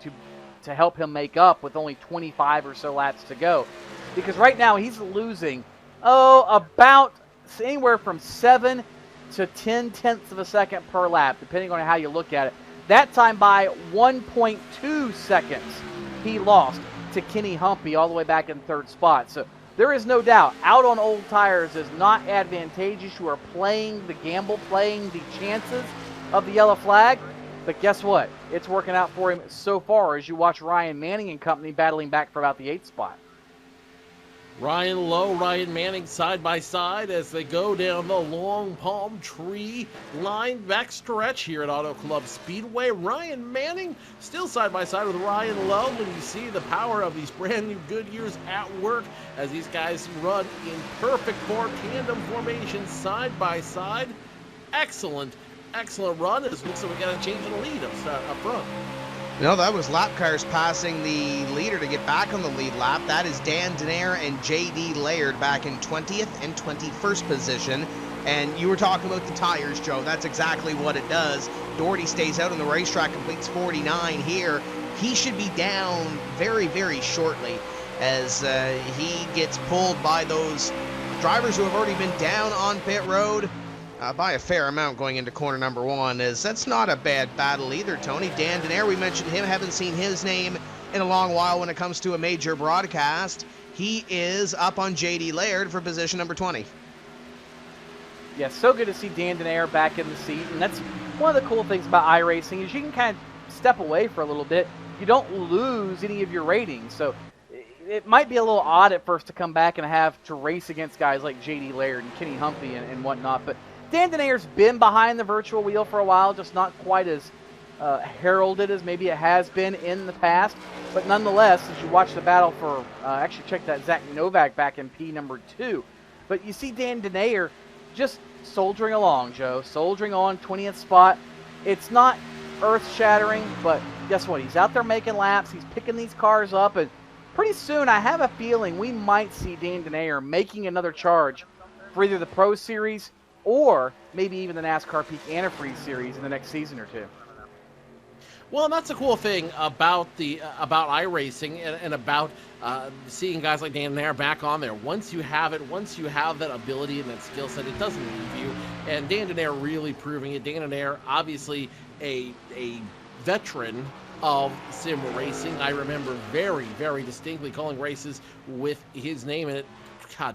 to help him make up with only 25 or so laps to go. Because right now he's losing, about anywhere from 7 to 10 tenths of a second per lap, depending on how you look at it. That time by 1.2 seconds he lost to Kenny Humpy all the way back in 3rd spot. So there is no doubt, out on old tires is not advantageous. You are playing the gamble, playing the chances of the yellow flag. But guess what? It's working out for him so far as you watch Ryan Manning and company battling back for about the 8th spot. Ryan Lowe, Ryan Manning side by side as they go down the long palm tree line back stretch here at Auto Club Speedway. Ryan Manning still side by side with Ryan Lowe, and you see the power of these brand new Goodyears at work as these guys run in perfect tandem formation side by side. Excellent run. It looks like we got a change in the lead up front. No, that was lap cars passing the leader to get back on the lead lap. That is Dan Denaire and J.D. Laird back in 20th and 21st position. And you were talking about the tires, Joe. That's exactly what it does. Doherty stays out on the racetrack, completes 49 here. He should be down very, very shortly as he gets pulled by those drivers who have already been down on pit road. By a fair amount going into corner number 1, as that's not a bad battle either, Tony. Dan Denaire, we mentioned him, haven't seen his name in a long while when it comes to a major broadcast. He is up on J.D. Laird for position number 20. Yeah, so good to see Dan Denaire back in the seat, and that's one of the cool things about iRacing is you can kind of step away for a little bit. You don't lose any of your ratings, so it might be a little odd at first to come back and have to race against guys like J.D. Laird and Kenny Humpy and whatnot, but Dan Denaire's been behind the virtual wheel for a while, just not quite as heralded as maybe it has been in the past. But nonetheless, as you watch the battle for, actually check that Zach Novak back in P number 2. But you see Dan Denaire just soldiering along, Joe, soldiering on, 20th spot. It's not earth-shattering, but guess what? He's out there making laps. He's picking these cars up, and pretty soon I have a feeling we might see Dan Denaire making another charge for either the Pro Series or maybe even the NASCAR Peak Antifreeze Series in the next season or two. Well, and that's the cool thing about iRacing and about seeing guys like Dan Denaire back on there. Once you have it, once you have that ability and that skill set, it doesn't leave you. And Dan Denaire really proving it. Dan Denaire, obviously a veteran of sim racing. I remember very, very distinctly calling races with his name in it,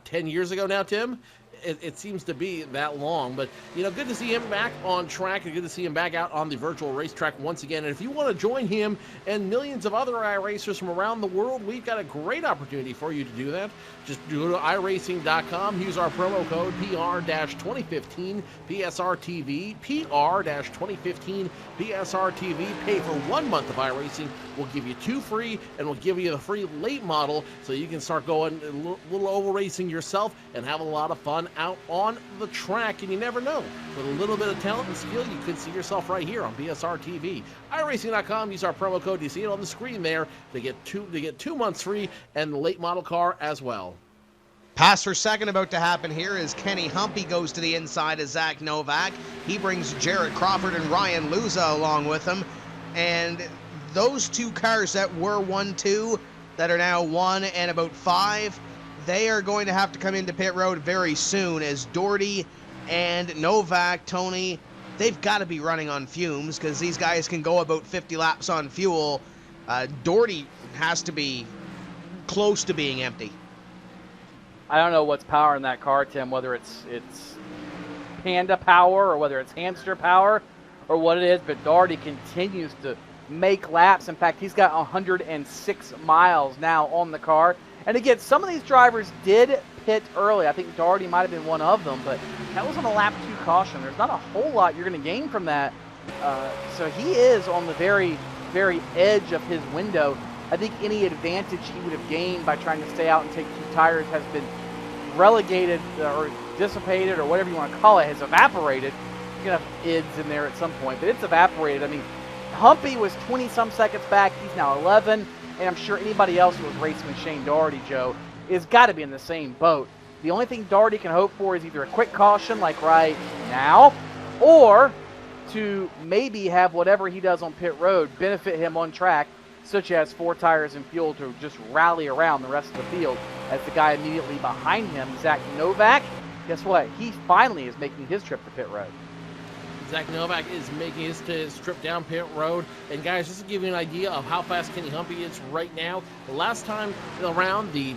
10 years ago now, Tim. It seems to be that long, but good to see him back on track and good to see him back out on the virtual racetrack once again. And if you want to join him and millions of other iRacers from around the world, we've got a great opportunity for you to do that. Just go to iRacing.com, use our promo code PR-2015 PSRTV, PR-2015 PSRTV. Pay for 1 month of iRacing. We'll give you 2 free, and we'll give you the free late model so you can start going a little oval racing yourself and have a lot of fun out on the track. And you never know, with a little bit of talent and skill, you could see yourself right here on BSR TV. iRacing.com, use our promo code. You see it on the screen there. They get 2 months free and the late model car as well. Pass for second about to happen here as Kenny Humpy goes to the inside of Zach Novak. He brings Jarrett Crawford and Ryan Luza along with him. And those 2 cars that were 1-2, that are now 1 and about 5, they are going to have to come into pit road very soon as Doherty and Novak, Tony, they've got to be running on fumes because these guys can go about 50 laps on fuel. Doherty has to be close to being empty. I don't know what's powering that car, Tim, whether it's Panda power or whether it's hamster power or what it is, but Doherty continues to make laps. In fact, he's got 106 miles now on the car. And again, some of these drivers did pit early. I think Doherty might have been one of them, but that was on a lap 2 caution. There's not a whole lot you're going to gain from that. So he is on the very, very edge of his window. I think any advantage he would have gained by trying to stay out and take 2 tires has been relegated or dissipated or whatever you want to call it, has evaporated. You're going to have IDs in there at some point, but it's evaporated. I mean, Humpy was 20-some seconds back. He's now 11, and I'm sure anybody else who was racing with Shane Doherty, Joe, is got to be in the same boat. The only thing Doherty can hope for is either a quick caution like right now, or to maybe have whatever he does on pit road benefit him on track, such as 4 tires and fuel to just rally around the rest of the field as the guy immediately behind him, Zach Novak, guess what? He finally is making his trip to pit road. Zach Novak is making his trip down pit road. And guys, just to give you an idea of how fast Kenny Humpy is right now, the last time around, the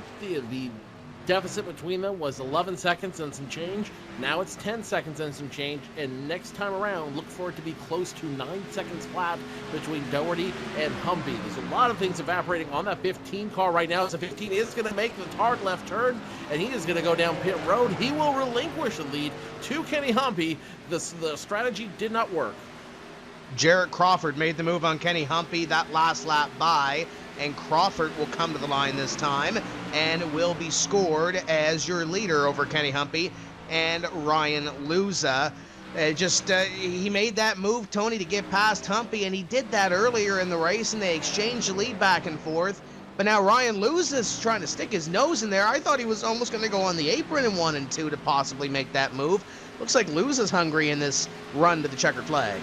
deficit between them was 11 seconds and some change. Now it's 10 seconds and some change. And next time around, look for it to be close to 9 seconds flat between Doherty and Humpy. There's a lot of things evaporating on that 15 car right now. So 15 is going to make the hard left turn, and he is going to go down pit road. He will relinquish the lead to Kenny Humpy. The strategy did not work. Jarrett Crawford made the move on Kenny Humpy that last lap by, and Crawford will come to the line this time and will be scored as your leader over Kenny Humpy and Ryan Luza. He made that move, Tony, to get past Humpy, and he did that earlier in the race, and they exchanged the lead back and forth. But now Ryan Luza's trying to stick his nose in there. I thought he was almost going to go on the apron in 1 and 2 to possibly make that move. Looks like Luza's hungry in this run to the checkered flag.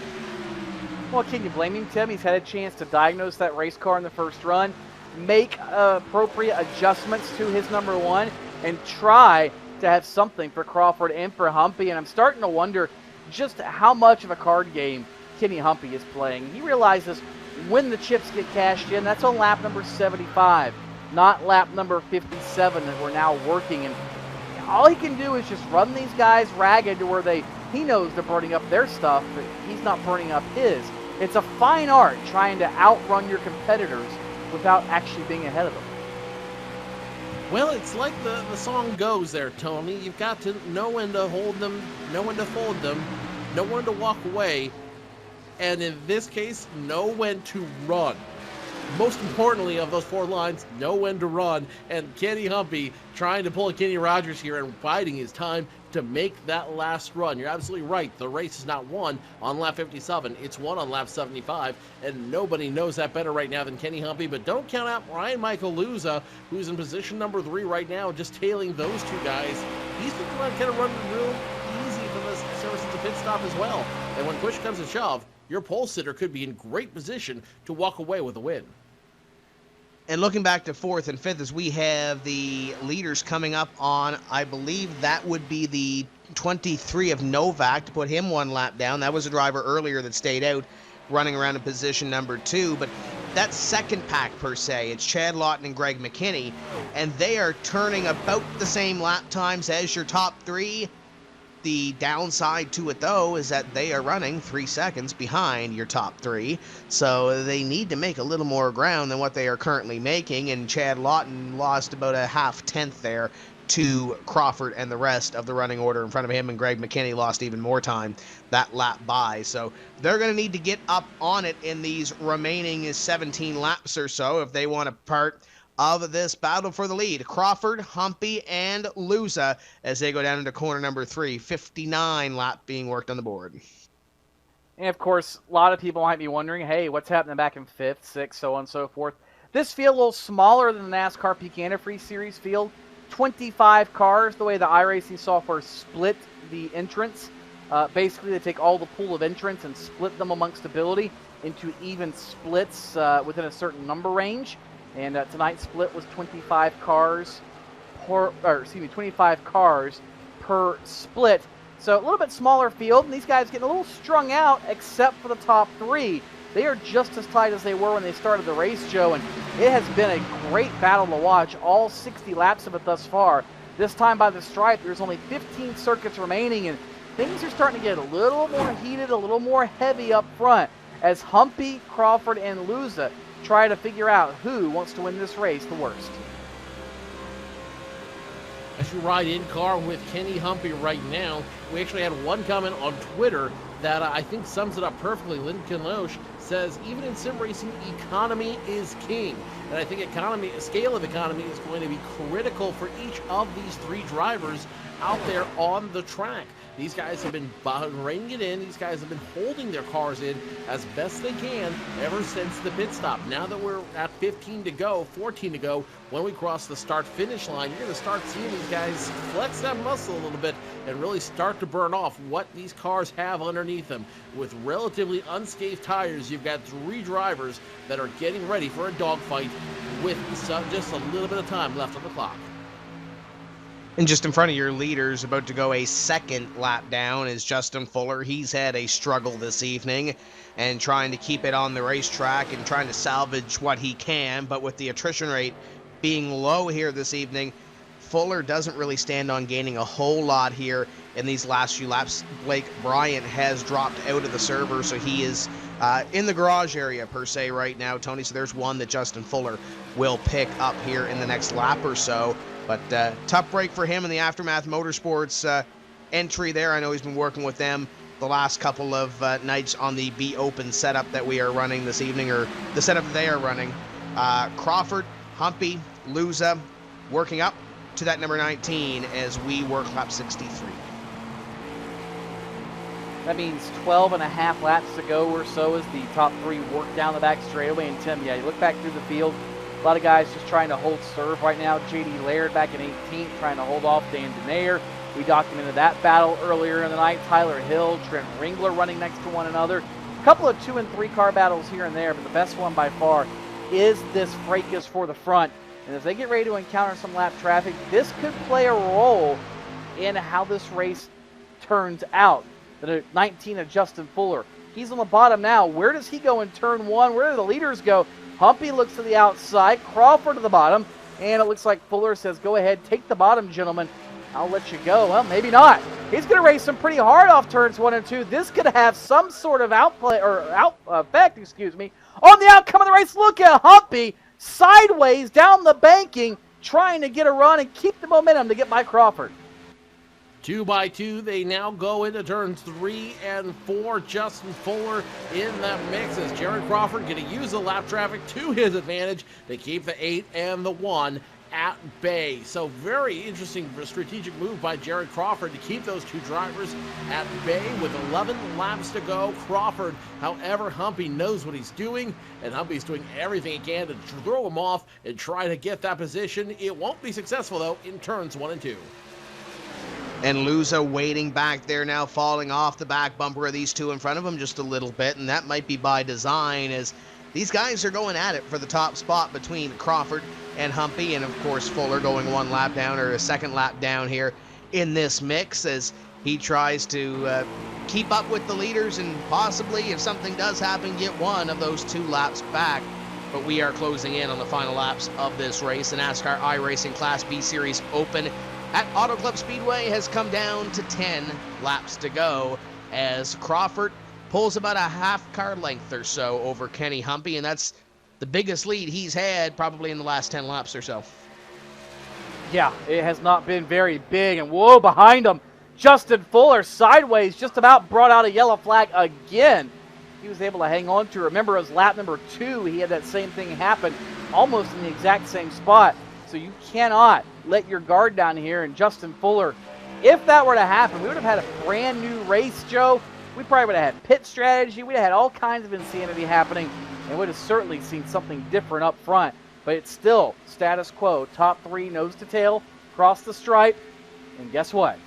Well, can you blame him, Tim? He's had a chance to diagnose that race car in the first run, make appropriate adjustments to his number 1, and try to have something for Crawford and for Humpy. And I'm starting to wonder just how much of a card game Kenny Humpy is playing. He realizes when the chips get cashed in, that's on lap number 75, not lap number 57 that we're now working. And all he can do is just run these guys ragged to where he knows they're burning up their stuff, but he's not burning up his. It's a fine art trying to outrun your competitors without actually being ahead of them. Well, it's like the song goes there, Tony. You've got to know when to hold them, know when to fold them, know when to walk away, and in this case, know when to run. Most importantly of those 4 lines, know when to run. And Kenny Humpy trying to pull a Kenny Rogers here and biding his time to make that last run. You're absolutely right. The race is not won on lap 57. It's won on lap 75. And nobody knows that better right now than Kenny Humpy. But don't count out Ryan Michael Luza, who's in position number 3 right now, just tailing those 2 guys. He's been kind of running real easy from this service at the pit stop as well. And when push comes to shove, your pole sitter could be in great position to walk away with a win. And looking back to 4th and 5th, as we have the leaders coming up on, I believe that would be the 23 of Novak to put him 1 lap down. That was a driver earlier that stayed out, running around in position number 2. But that second pack, per se, it's Chad Lawton and Greg McKinney, and they are turning about the same lap times as your top 3. The downside to it, though, is that they are running 3 seconds behind your top 3, so they need to make a little more ground than what they are currently making, and Chad Lawton lost about a half-tenth there to Crawford and the rest of the running order in front of him, and Greg McKinney lost even more time that lap by. So they're going to need to get up on it in these remaining 17 laps or so if they want to part of this battle for the lead. Crawford, Humpy, and Luza as they go down into corner number 3. 59 lap being worked on the board. And of course, a lot of people might be wondering, hey, what's happening back in 5th, 6th, so on and so forth. This field a little smaller than the NASCAR Peak Antifreeze Series field. 25 cars, the way the iRacing software split the entrance. Basically, they take all the pool of entrants and split them amongst ability into even splits within a certain number range. And tonight's split was 25 cars per split. So a little bit smaller field, and these guys getting a little strung out, except for the top 3. They are just as tight as they were when they started the race, Joe, and it has been a great battle to watch. All 60 laps of it thus far. This time by the stripe, there's only 15 circuits remaining, and things are starting to get a little more heated, a little more heavy up front, as Humpy, Crawford, and Luza try to figure out who wants to win this race the worst. as you ride in car with Kenny Humpy right now. We actually had one comment on Twitter that I think sums it up perfectly. Lincoln Loesch says, even in sim racing, economy is king. And I think scale of economy is going to be critical for each of these three drivers out there on the track. These guys have been reining it in. These guys have been holding their cars in as best they can ever since the pit stop. Now that we're at 15 to go, 14 to go, when we cross the start-finish line, you're going to start seeing these guys flex that muscle a little bit and really start to burn off what these cars have underneath them. With relatively unscathed tires, you've got three drivers that are getting ready for a dogfight with just a little bit of time left on the clock. And just in front of your leaders, about to go a second lap down, is Justin Fuller. He's had a struggle this evening and trying to keep it on the racetrack and trying to salvage what he can. But with the attrition rate being low here this evening, Fuller doesn't really stand on gaining a whole lot here in these last few laps. Blake Bryant has dropped out of the server, so he is in the garage area per se right now, Tony. So there's one that Justin Fuller will pick up here in the next lap or so. But tough break for him in the Aftermath Motorsports entry there. I know he's been working with them the last couple of nights on the Be Open setup that we are running this evening, or the setup that they are running. Crawford, Humpy, Luza working up to that number 19 as we work lap 63. That means 12 and a half laps to go or so as the top three work down the back straightaway. And Tim, yeah, you look back through the field, a lot of guys just trying to hold serve right now. J.D. Laird back in 18th trying to hold off Dan Denayer. We documented that battle earlier in the night. Tyler Hill, Trent Ringler running next to one another. A couple of 2 and 3 car battles here and there, but the best one by far is this fracas for the front. And as they get ready to encounter some lap traffic, this could play a role in how this race turns out. The 19 of Justin Fuller, he's on the bottom now. Where does he go in turn one? Where do the leaders go? Humpy looks to the outside, Crawford to the bottom, and it looks like Fuller says, go ahead, take the bottom, gentlemen. I'll let you go. Well, maybe not. He's going to race them pretty hard off turns 1 and 2. This could have some sort of effect, on the outcome of the race. Look at Humpy sideways down the banking, trying to get a run and keep the momentum to get by Crawford. 2 by 2, they now go into turns 3 and 4. Justin Fuller in that mix as Jared Crawford going to use the lap traffic to his advantage to keep the 8 and the 1 at bay. So very interesting strategic move by Jared Crawford to keep those two drivers at bay with 11 laps to go. Crawford, however, Humpy knows what he's doing, and Humpy's doing everything he can to throw him off and try to get that position. It won't be successful, though, in turns 1 and 2. And Luza waiting back there now, falling off the back bumper of these two in front of him just a little bit, and that might be by design as these guys are going at it for the top spot between Crawford and Humpy, and of course Fuller going 1 lap down, or a 2nd lap down here in this mix as he tries to keep up with the leaders and possibly, if something does happen, get one of those 2 laps back. But we are closing in on the final laps of this race. The NASCAR iRacing Class B Series Open at Auto Club Speedway has come down to 10 laps to go as Crawford pulls about a half car length or so over Kenny Humpy, and that's the biggest lead he's had probably in the last 10 laps or so. Yeah, it has not been very big, and whoa, behind him, Justin Fuller sideways just about brought out a yellow flag again. He was able to hang on to. Remember, it was lap number 2, he had that same thing happen, almost in the exact same spot. So you cannot let your guard down here. And Justin Fuller, if that were to happen, we would have had a brand new race, Joe. We probably would have had pit strategy. We'd have had all kinds of insanity happening, and would have certainly seen something different up front. But it's still status quo. Top 3 nose to tail, cross the stripe. And guess what?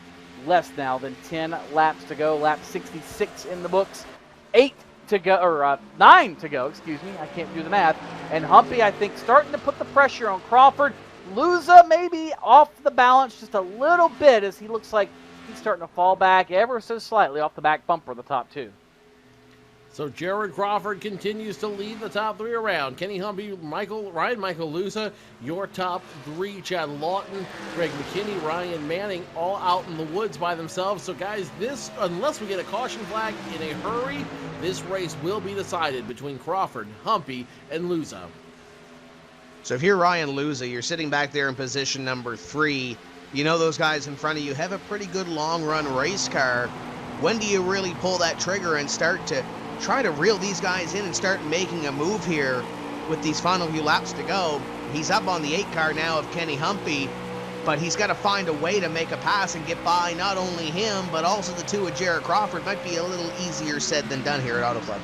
Less now than 10 laps to go. Lap 66 in the books. 9 to go, excuse me. I can't do the math. And Humpy, I think, starting to put the pressure on Crawford. Luza maybe off the balance just a little bit as he looks like he's starting to fall back ever so slightly off the back bumper of the top 2. So Jared Crawford continues to lead the top 3 around. Kenny Humpy, Ryan Michael Luza, your top 3. Chad Lawton, Greg McKinney, Ryan Manning, all out in the woods by themselves. So guys, this, unless we get a caution flag in a hurry, this race will be decided between Crawford, Humpy, and Luza. So if you're Ryan Luza, you're sitting back there in position number 3. You know those guys in front of you have a pretty good long-run race car. When do you really pull that trigger and start to try to reel these guys in and start making a move here with these final few laps to go? He's up on the 8 car now of Kenny Humpy, but he's got to find a way to make a pass and get by not only him, but also the 2 of Jared Crawford. Might be a little easier said than done here at Auto Club.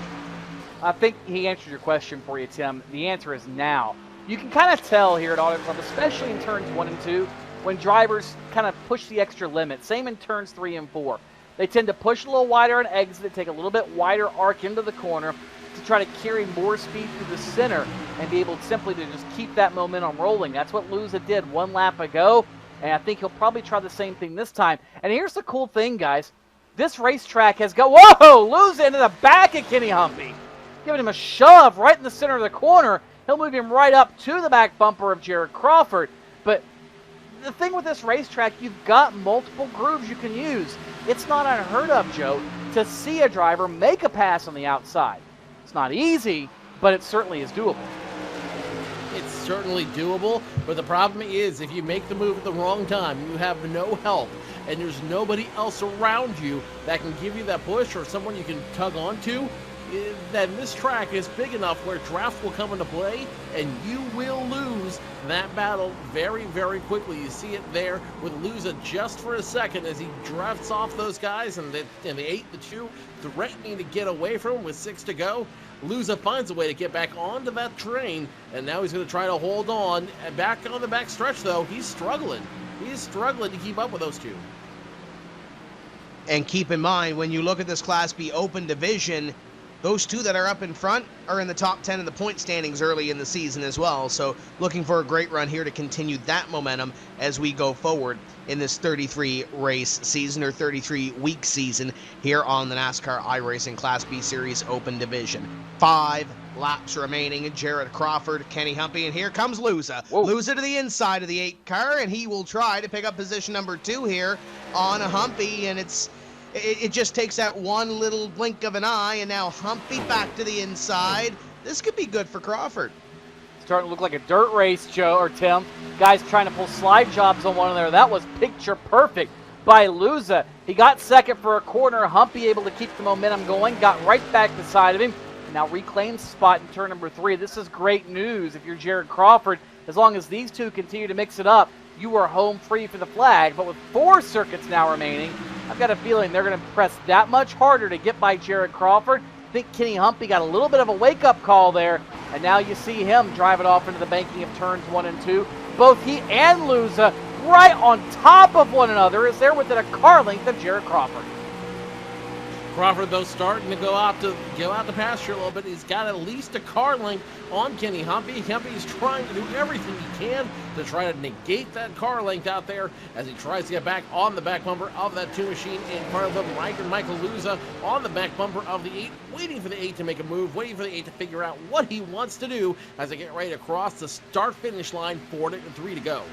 I think he answered your question for you, Tim. The answer is now. You can kind of tell here at Auto Club, especially in turns 1 and 2, when drivers kind of push the extra limit. Same in turns 3 and 4. They tend to push a little wider on exit, take a little bit wider arc into the corner to try to carry more speed through the center and be able simply to just keep that momentum rolling. That's what Luza did 1 lap ago, and I think he'll probably try the same thing this time. And here's the cool thing, guys. This racetrack has got, whoa, Luza into the back of Kenny Humpy, giving him a shove right in the center of the corner. He'll move him right up to the back bumper of Jared Crawford. But the thing with this racetrack, you've got multiple grooves you can use. It's not unheard of, Joe, to see a driver make a pass on the outside. It's not easy, but it certainly is doable. It's certainly doable, but the problem is if you make the move at the wrong time, you have no help, and there's nobody else around you that can give you that push or someone you can tug onto, then this track is big enough where draft will come into play, and you will lose that battle very, very quickly. You see it there with Luza just for a second as he drafts off those guys, and the 8, the 2, threatening to get away from him with 6 to go. Luza finds a way to get back onto that train, and now he's going to try to hold on. Back on the back stretch, though, he's struggling. He's struggling to keep up with those 2. And keep in mind, when you look at this Class B Open Division, those 2 that are up in front are in the top 10 in the point standings early in the season as well. So looking for a great run here to continue that momentum as we go forward in this 33 race season or 33 week season here on the NASCAR iRacing Class B Series Open Division. 5 laps remaining, and Jared Crawford, Kenny Humpy, and here comes Luza. Luza to the inside of the 8 car, and he will try to pick up position number 2 here on a Humpy, and it just takes that one little blink of an eye, and now Humpy back to the inside. This could be good for Crawford. Starting to look like a dirt race, Joe, or Tim. Guys trying to pull slide jobs on one another. That was picture perfect by Luza. He got second for a corner. Humpy able to keep the momentum going, got right back beside of him. Now reclaims spot in turn number 3. This is great news if you're Jared Crawford. As long as these 2 continue to mix it up, you are home free for the flag. But with 4 circuits now remaining, I've got a feeling they're going to press that much harder to get by Jared Crawford. I think Kenny Humpy got a little bit of a wake-up call there, and now you see him drive it off into the banking of turns 1 and 2. Both he and Luza right on top of one another as they're within a car length of Jared Crawford. Crawford, though, starting to go out the pasture a little bit. He's got at least a car length on Kenny Humpy. Humpy's trying to do everything he can to try to negate that car length out there as he tries to get back on the back bumper of that 2 machine in front of him. Michael Luza on the back bumper of the 8, waiting for the 8 to make a move, waiting for the 8 to figure out what he wants to do as they get ready to cross the start-finish line, 4 to 3 to go.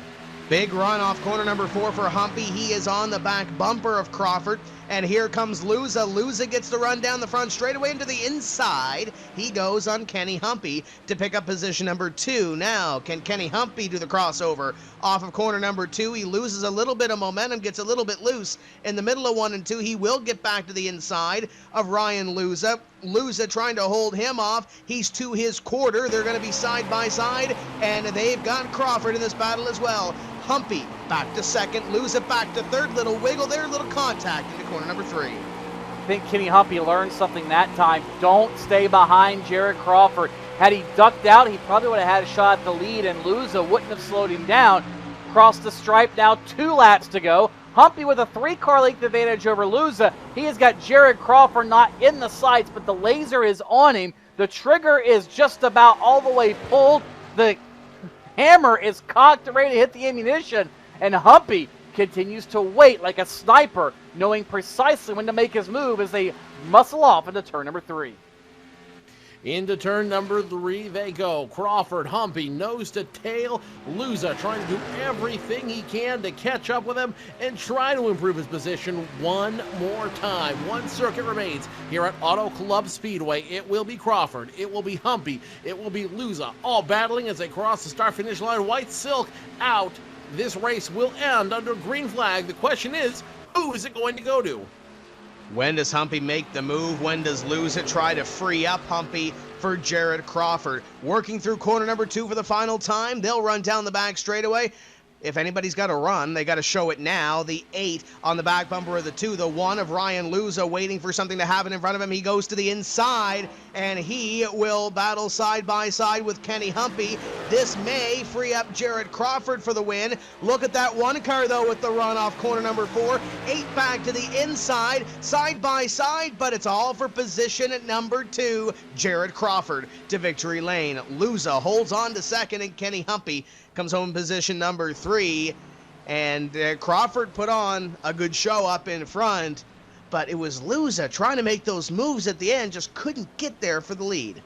Big run off corner number 4 for Humpy. He is on the back bumper of Crawford. And here comes Luza. Luza gets the run down the front straightaway into the inside. He goes on Kenny Humpy to pick up position number 2. Now, can Kenny Humpy do the crossover off of corner number 2? He loses a little bit of momentum, gets a little bit loose in the middle of 1 and 2. He will get back to the inside of Ryan Luza. Luza trying to hold him off. He's to his quarter. They're going to be side by side, and they've got Crawford in this battle as well. Humpy back to second, Luza back to third. Little wiggle there, little contact into corner number 3. I think Kenny Humpy learned something that time. Don't stay behind Jared Crawford. Had he ducked out, he probably would have had a shot at the lead, and Luza wouldn't have slowed him down. Crossed the stripe now, 2 laps to go. Humpy with a 3-car length advantage over Luza. He has got Jared Crawford not in the sights, but the laser is on him. The trigger is just about all the way pulled. The hammer is cocked and ready to hit the ammunition, and Humpy continues to wait like a sniper, knowing precisely when to make his move as they muscle off into turn number 3. Into turn number 3 they go. Crawford, Humpy, nose to tail. Luza trying to do everything he can to catch up with him and try to improve his position one more time. 1 circuit remains here at Auto Club Speedway. It will be Crawford. It will be Humpy. It will be Luza, all battling as they cross the start-finish line. White Silk out this race will end under green flag. The question is, who is it going to go to? When does Humpy make the move? When does Lose It try to free up Humpy for Jared Crawford? Working through corner number 2 for the final time. They'll run down the back straightaway. If anybody's got to run, they got to show it now. The 8 on the back bumper of the 2. The 1 of Ryan Luza waiting for something to happen in front of him. He goes to the inside, and he will battle side by side with Kenny Humpy. This may free up Jared Crawford for the win. Look at that one car, though, with the run off corner number 4. 8 back to the inside, side by side, but it's all for position at number 2. Jared Crawford to victory lane. Luza holds on to second, and Kenny Humpy comes home in position number 3, and Crawford put on a good show up in front, but it was Luza trying to make those moves at the end, just couldn't get there for the lead.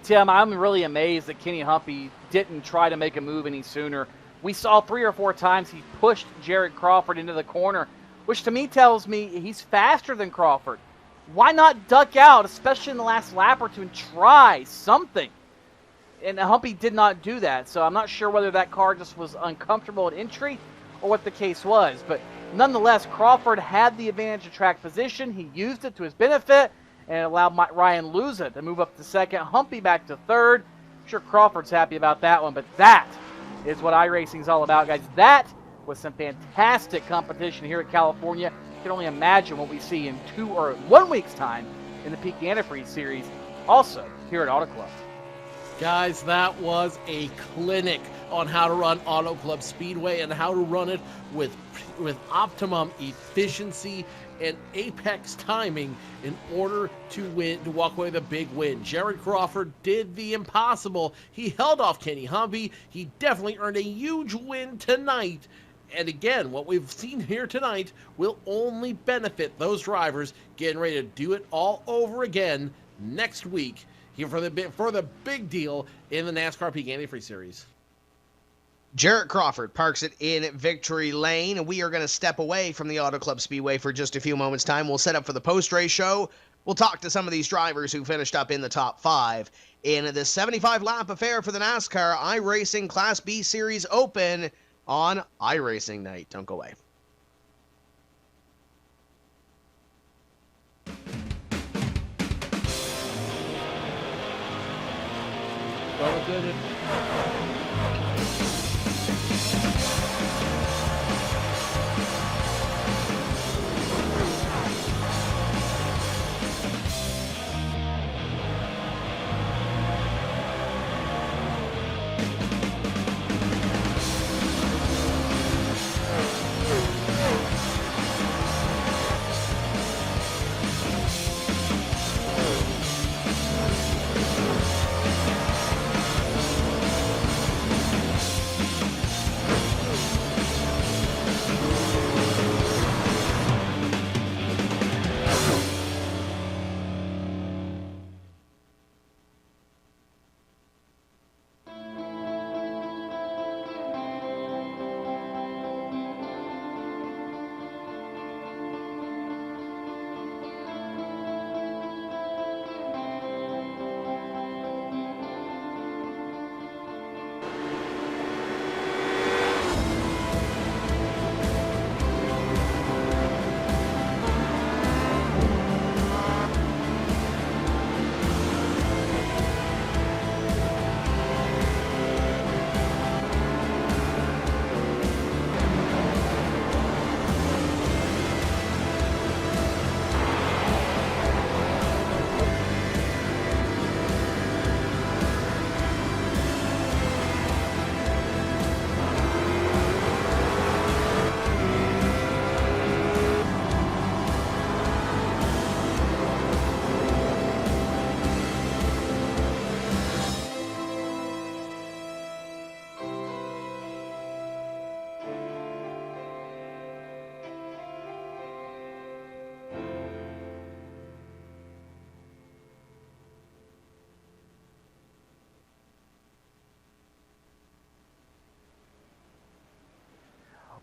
Tim, I'm really amazed that Kenny Humpy didn't try to make a move any sooner. We saw 3 or 4 times he pushed Jared Crawford into the corner, which to me tells me he's faster than Crawford. Why not duck out, especially in the last lap or two, and try something? And Humpy did not do that, so I'm not sure whether that car just was uncomfortable at entry or what the case was. But nonetheless, Crawford had the advantage of track position. He used it to his benefit and allowed Ryan Luza to move up to second, Humpy back to third. I'm sure Crawford's happy about that one, but that is what iRacing is all about, guys. That was some fantastic competition here at California. You can only imagine what we see in 2 or 1 week's time in the Peak Antifreeze Series, also here at Auto Club. Guys, that was a clinic on how to run Auto Club Speedway and how to run it with optimum efficiency and apex timing in order to win, to walk away with a big win. Jared Crawford did the impossible. He held off Kenny Humpy. He definitely earned a huge win tonight. And again, what we've seen here tonight will only benefit those drivers getting ready to do it all over again next week here for the big deal in the NASCAR Peak Antifreeze Series. Jarrett Crawford parks it in victory lane. We are going to step away from the Auto Club Speedway for just a few moments' time. We'll set up for the post-race show. We'll talk to some of these drivers who finished up in the top 5 in this 75-lap affair for the NASCAR iRacing Class B Series Open on iRacing Night. Don't go away.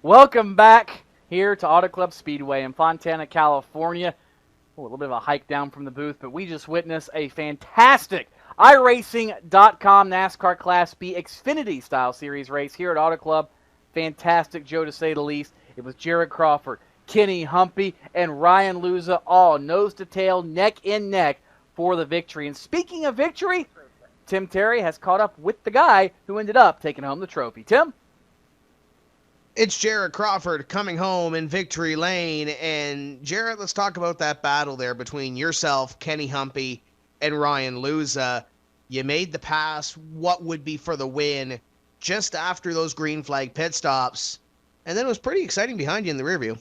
Welcome back here to Auto Club Speedway in Fontana, California. A little bit of a hike down from the booth, but we just witnessed a fantastic iRacing.com NASCAR Class B Xfinity Style Series race here at Auto Club. Fantastic show to say the least. It was Jared Crawford, Kenny Humpy, and Ryan Luza all nose to tail, neck in neck for the victory. And speaking of victory, Tim Terry has caught up with the guy who ended up taking home the trophy. Tim? It's Jared Crawford coming home in victory lane. And Jared, let's talk about that battle there between yourself, Kenny Humpy, and Ryan Luza. You made the pass, what would be for the win, just after those green flag pit stops. And then it was pretty exciting behind you in the rear view.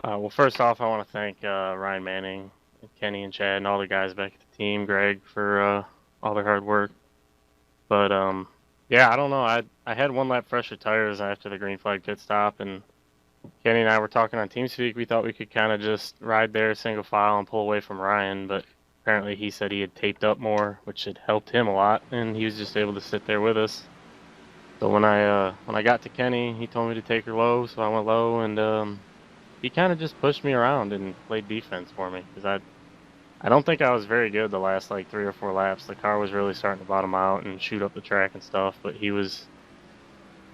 Well, first off, I want to thank Ryan Manning, and Kenny and Chad, and all the guys back at the team, Greg, for all their hard work. But yeah, I don't know. I had one lap fresher tires after the green flag pit stop, and Kenny and I were talking on TeamSpeak. We thought we could kind of just ride there single file and pull away from Ryan, but apparently he said he had taped up more, which had helped him a lot, and he was just able to sit there with us. So when I got to Kenny, he told me to take her low, so I went low, and he kind of just pushed me around and played defense for me, because I don't think I was very good the last like 3 or 4 laps. The car was really starting to bottom out and shoot up the track and stuff, but he was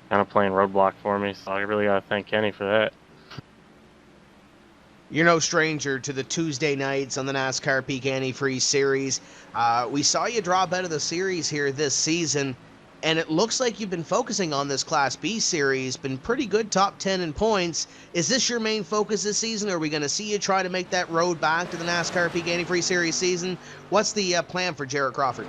kind of playing roadblock for me, so I really got to thank Kenny for that. You're no stranger to the Tuesday nights on the NASCAR Peak Antifreeze Series. We saw you drop out of the series here this season, and it looks like you've been focusing on this Class B series, been pretty good, top 10 in points. Is this your main focus this season, or are we going to see you try to make that road back to the NASCAR Peak Antifreeze Series season? What's the plan for Jared Crawford?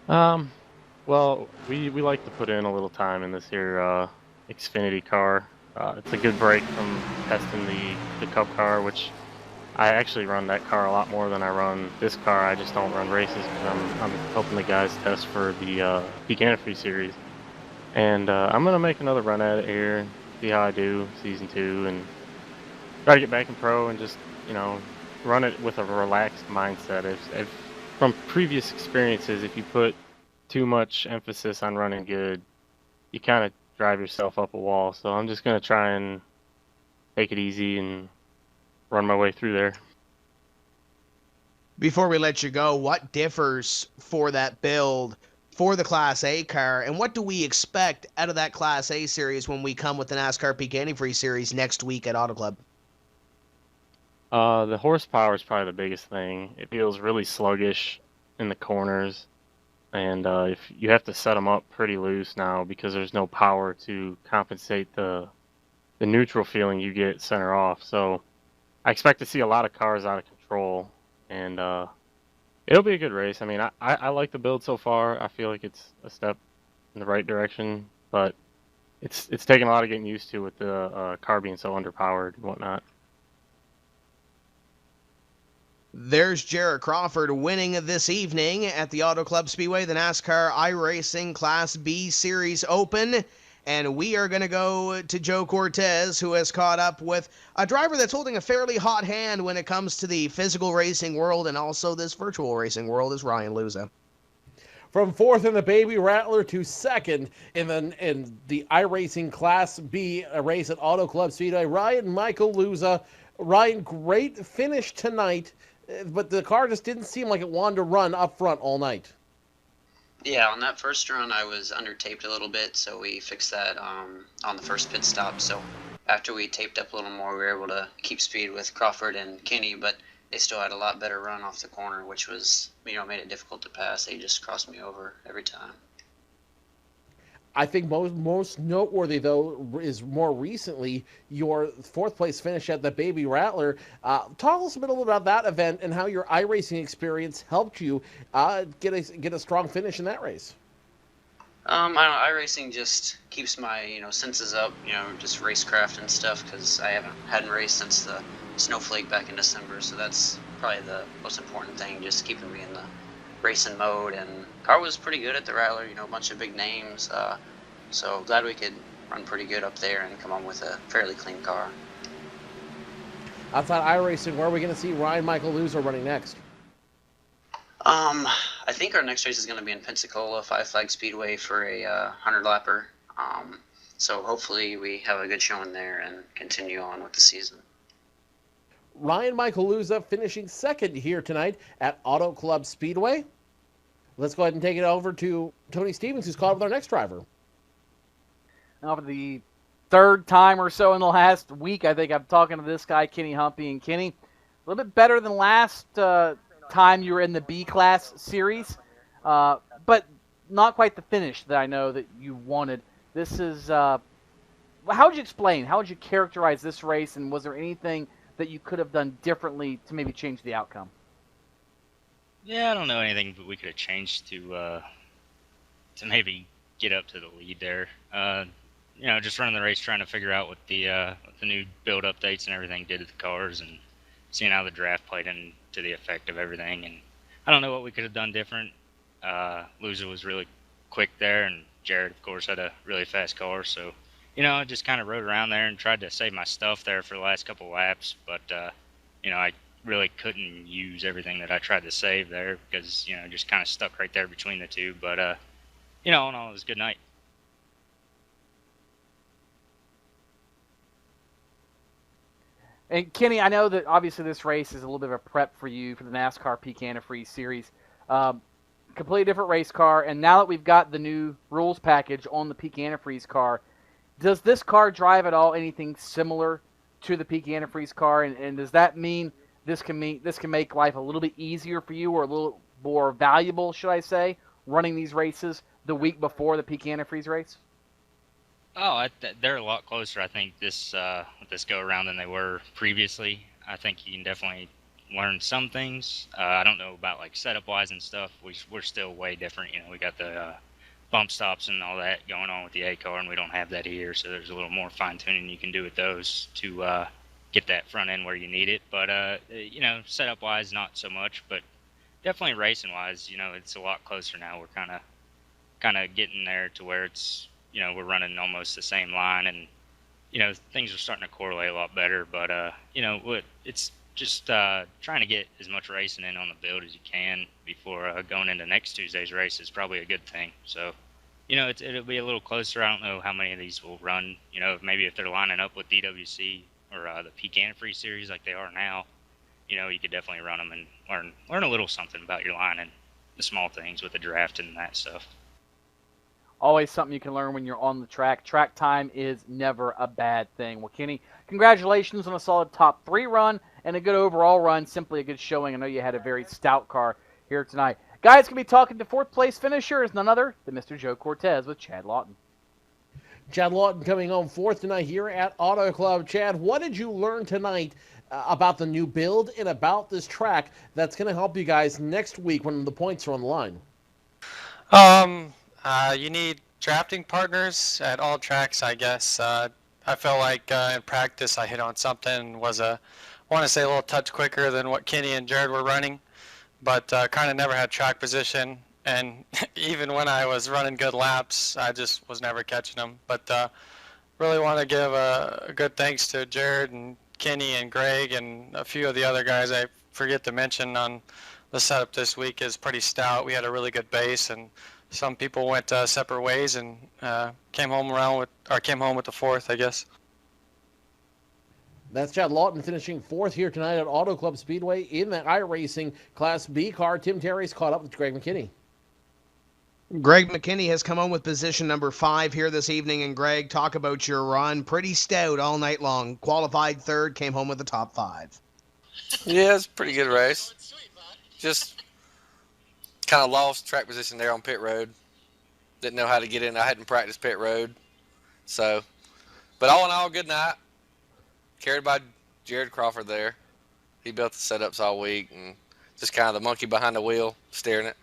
Well, we like to put in a little time in this here Xfinity car. It's a good break from testing the Cup car, which I actually run that car a lot more than I run this car. I just don't run races because I'm helping the guys test for the Peak Antifreeze series. And I'm going to make another run at it here, see how I do Season 2, and try to get back in pro and just, run it with a relaxed mindset. If from previous experiences, if you put too much emphasis on running good, you kind of drive yourself up a wall. So I'm just going to try and take it easy and run my way through there. Before we let you go, what differs for that build for the Class A car, and what do we expect out of that Class A series when we come with the NASCAR Peak Antifreeze series next week at Auto Club? The horsepower is probably the biggest thing. It feels really sluggish in the corners, and if you have to set them up pretty loose now because there's no power to compensate the neutral feeling you get center off. So I expect to see a lot of cars out of control, and it'll be a good race. I mean, I like the build so far. I feel like it's a step in the right direction, but it's taken a lot of getting used to with the car being so underpowered and whatnot. There's Jared Crawford winning this evening at the Auto Club Speedway, the NASCAR iRacing Class B Series Open. And we are going to go to Joe Cortez, who has caught up with a driver that's holding a fairly hot hand when it comes to the physical racing world and also this virtual racing world, is Ryan Luza. From 4th in the Baby Rattler to 2nd in the iRacing Class B race at Auto Club Speedway, Ryan Michael Luza. Ryan, great finish tonight, but the car just didn't seem like it wanted to run up front all night. Yeah, on that first run, I was under-taped a little bit, so we fixed that on the first pit stop. So after we taped up a little more, we were able to keep speed with Crawford and Kenny, but they still had a lot better run off the corner, which was, made it difficult to pass. They just crossed me over every time. I think most noteworthy, though, is more recently your 4th place finish at the Baby Rattler. Talk to us a bit about that event and how your iRacing experience helped you get a strong finish in that race. I don't know, iRacing just keeps my senses up, just racecraft and stuff, because I hadn't raced since the snowflake back in December, so that's probably the most important thing, just keeping me in the racing mode. And car was pretty good at the Rattler, a bunch of big names, so glad we could run pretty good up there and come on with a fairly clean car. Outside iRacing, where are we going to see Ryan Michael Luza running next? I think our next race is going to be in Pensacola, 5 Flag Speedway for a 100-lapper. So hopefully we have a good showing there and continue on with the season. Ryan Michaeluza finishing second here tonight at Auto Club Speedway. Let's go ahead and take it over to Tony Stevens, who's caught up with our next driver. Now for the third time or so in the last week, I think I'm talking to this guy, Kenny Humpy. And Kenny, a little bit better than last time you were in the B-Class series, but not quite the finish that I know that you wanted. This is, how would you explain, how would you characterize this race, and was there anything that you could have done differently to maybe change the outcome? Yeah, I don't know anything that we could have changed to maybe get up to the lead there. Just running the race, trying to figure out what the new build updates and everything did to the cars, and seeing how the draft played into the effect of everything. And I don't know what we could have done different. Loser was really quick there, and Jared, of course, had a really fast car. So, I just kind of rode around there and tried to save my stuff there for the last couple laps. But, I really couldn't use everything that I tried to save there because, just kind of stuck right there between the two. But, all in all, it was a good night. And Kenny, I know that obviously this race is a little bit of a prep for you for the NASCAR Peak Antifreeze Series. Completely different race car, and now that we've got the new rules package on the Peak Antifreeze car, does this car drive at all anything similar to the Peak Antifreeze car? And does that mean this can make life a little bit easier for you, or a little more valuable, should I say, running these races the week before the Peak Antifreeze race? Oh, they're a lot closer, I think, this go around than they were previously. I think you can definitely learn some things. I don't know about like setup wise and stuff. We're still way different. We got the bump stops and all that going on with the A car, and we don't have that here. So there's a little more fine tuning you can do with those to get that front end where you need it. But setup wise, not so much. But definitely racing wise, it's a lot closer now. We're kind of getting there to where it's we're running almost the same line, and things are starting to correlate a lot better. But it's just trying to get as much racing in on the build as you can before going into next Tuesday's race is probably a good thing. So, it'll be a little clear. I don't know how many of these will run. Maybe if they're lining up with DWC or the Peak Antifreeze series like they are now, you could definitely run them and learn a little something about your line and the small things with the draft and that stuff. Always something you can learn when you're on the track. Track time is never a bad thing. Well, Kenny, congratulations on a solid top 3 run and a good overall run. Simply a good showing. I know you had a very stout car here tonight. Guys, going to be talking to 4th place finisher is none other than Mr. Joe Cortez with Chad Lawton. Chad Lawton coming home 4th tonight here at Auto Club. Chad, what did you learn tonight about the new build and about this track that's going to help you guys next week when the points are on the line? You need drafting partners at all tracks, I guess. I felt like in practice I hit on something, I want to say a little touch quicker than what Kenny and Jared were running, but kind of never had track position. And even when I was running good laps, I just was never catching them. But really want to give a good thanks to Jared and Kenny and Greg and a few of the other guys I forget to mention on the setup this week is pretty stout. We had a really good base, and some people went separate ways and came home with the 4th, I guess. That's Chad Lawton finishing 4th here tonight at Auto Club Speedway in the iRacing Class B car. Tim Terry's caught up with Greg McKinney. Greg McKinney has come home with position number 5 here this evening. And Greg, talk about your run. Pretty stout all night long. Qualified 3rd, came home with the top 5. Yeah, it's a pretty good race. Just kind of lost track position there on pit road. Didn't know how to get in. I hadn't practiced pit road. So, but all in all, good night. Carried by Jared Crawford there. He built the setups all week and just kind of the monkey behind the wheel, steering it.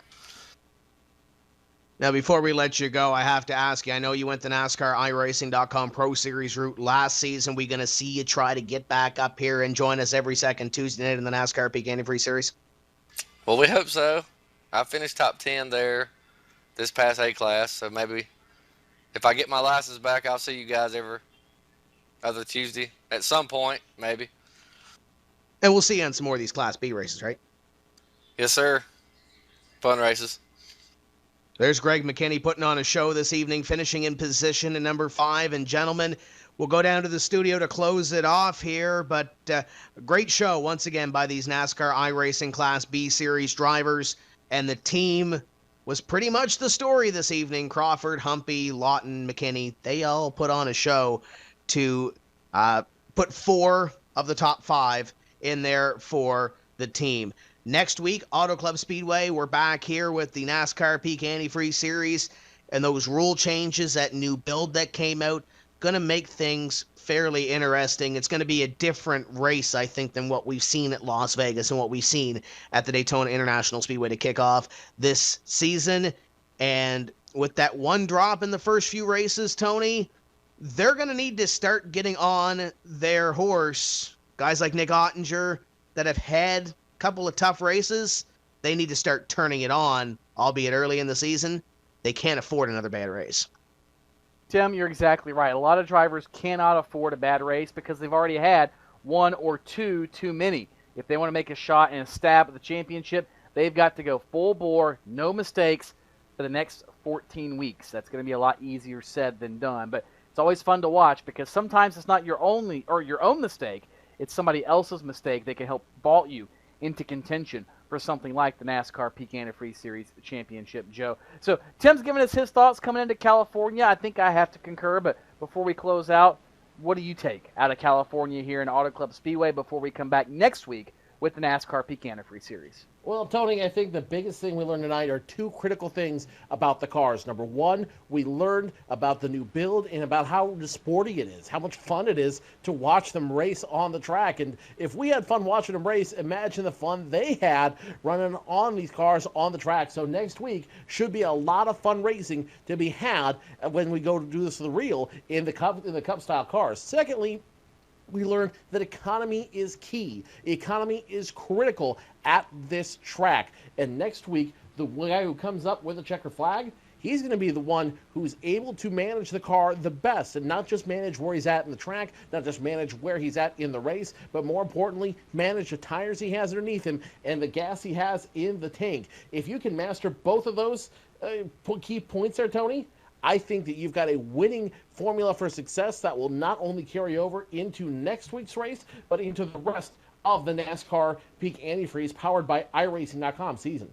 Now, before we let you go, I have to ask you, I know you went the NASCAR iRacing.com Pro Series route last season. We going to see you try to get back up here and join us every second Tuesday night in the NASCAR Peak Antifreeze Series? Well, we hope so. I finished top 10 there this past A-Class, so maybe if I get my license back, I'll see you guys every other Tuesday at some point, maybe. And we'll see you on some more of these Class B races, right? Yes, sir. Fun races. There's Greg McKinney putting on a show this evening, finishing in position in number 5. And gentlemen, we'll go down to the studio to close it off here, but a great show once again by these NASCAR iRacing Class B Series drivers, and the team was pretty much the story this evening. Crawford, Humpy, Lawton, McKinney, they all put on a show to put 4 of the top 5 in there for the team. Next week, Auto Club Speedway, we're back here with the NASCAR Peak Antifreeze Series, and those rule changes, that new build that came out, going to make things fairly interesting. It's going to be a different race, I think, than what we've seen at Las Vegas and what we've seen at the Daytona International Speedway to kick off this season. And with that one drop in the first few races, Tony, they're going to need to start getting on their horse. Guys like Nick Ottinger that have had couple of tough races, they need to start turning it on, albeit early in the season. They can't afford another bad race. Tim, you're exactly right. A lot of drivers cannot afford a bad race because they've already had 1 or 2 too many. If they want to make a shot and a stab at the championship, they've got to go full bore, no mistakes for the next 14 weeks. That's going to be a lot easier said than done, but it's always fun to watch because sometimes it's not your own mistake. It's somebody else's mistake that can help vault you into contention for something like the NASCAR Peak Antifreeze Series Championship, Joe. So Tim's giving us his thoughts coming into California. I think I have to concur, but before we close out, what do you take out of California here in Auto Club Speedway before we come back next week with the NASCAR Peak Antifreeze Series? Well, Tony, I think the biggest thing we learned tonight are 2 critical things about the cars. Number 1, we learned about the new build and about how sporty it is, how much fun it is to watch them race on the track. And if we had fun watching them race, imagine the fun they had running on these cars on the track. So next week should be a lot of fun racing to be had when we go to do this for the real in the Cup style cars. Secondly, we learned that economy is key. Economy is critical at this track. And next week, the guy who comes up with a checker flag, he's going to be the one who's able to manage the car the best, and not just manage where he's at in the track, not just manage where he's at in the race, but more importantly, manage the tires he has underneath him and the gas he has in the tank. If you can master both of those key points there, Tony, I think that you've got a winning formula for success that will not only carry over into next week's race, but into the rest of the NASCAR Peak Antifreeze powered by iRacing.com season.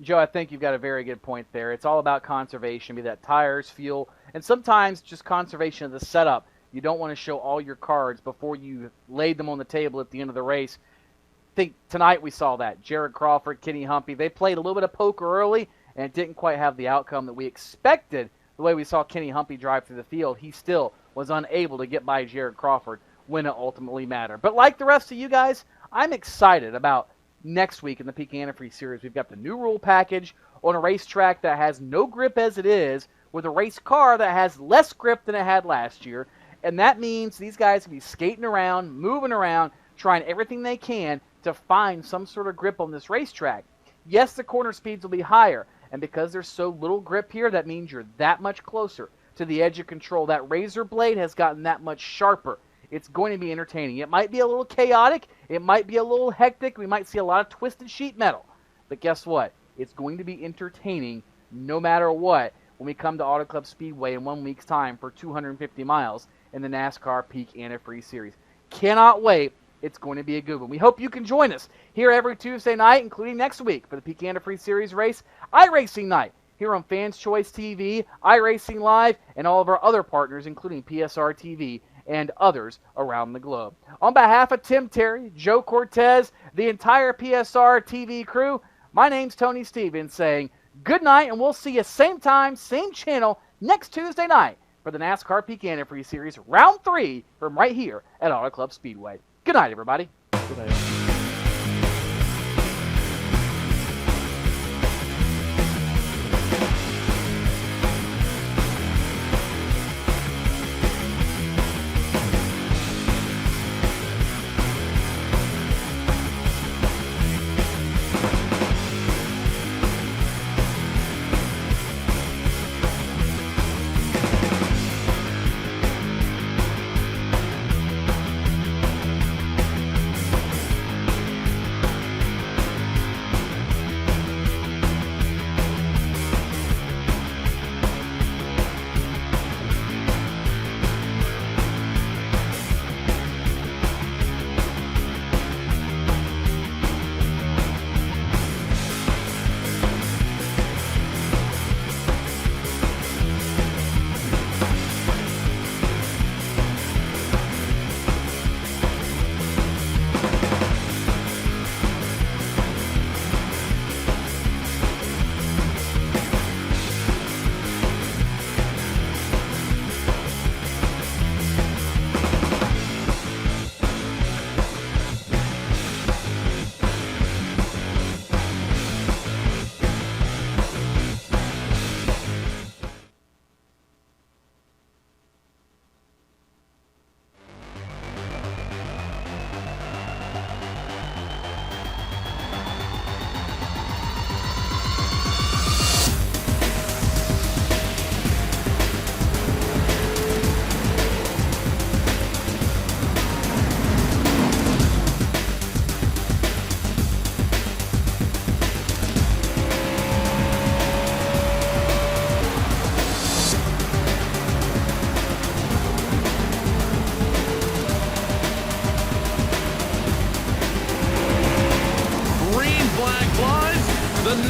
Joe, I think you've got a very good point there. It's all about conservation, be that tires, fuel, and sometimes just conservation of the setup. You don't want to show all your cards before you laid them on the table at the end of the race. I think tonight we saw that. Jared Crawford, Kenny Humpy, they played a little bit of poker early, and it didn't quite have the outcome that we expected. The way we saw Kenny Humpy drive through the field, he still was unable to get by Jared Crawford when it ultimately mattered. But like the rest of you guys, I'm excited about next week in the Peak Antifreeze Series. We've got the new rule package on a racetrack that has no grip as it is, with a race car that has less grip than it had last year. And that means these guys will be skating around, moving around, trying everything they can to find some sort of grip on this racetrack. Yes, the corner speeds will be higher, and because there's so little grip here, that means you're that much closer to the edge of control. That razor blade has gotten that much sharper. It's going to be entertaining. It might be a little chaotic. It might be a little hectic. We might see a lot of twisted sheet metal. But guess what? It's going to be entertaining no matter what when we come to Auto Club Speedway in 1 week's time for 250 miles in the NASCAR Peak Antifreeze Series. Cannot wait. It's going to be a good one. We hope you can join us here every Tuesday night, including next week for the Peak Antifreeze Series race, iRacing Night, here on Fans Choice TV, iRacing Live, and all of our other partners, including PSR TV and others around the globe. On behalf of Tim Terry, Joe Cortez, the entire PSR TV crew, my name's Tony Stevens saying good night, and we'll see you same time, same channel next Tuesday night for the NASCAR Peak Antifreeze Series Round 3 from right here at Auto Club Speedway. Good night, everybody. Good night.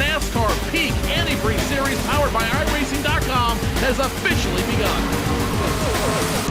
NASCAR Peak Antifreeze Series powered by iRacing.com has officially begun.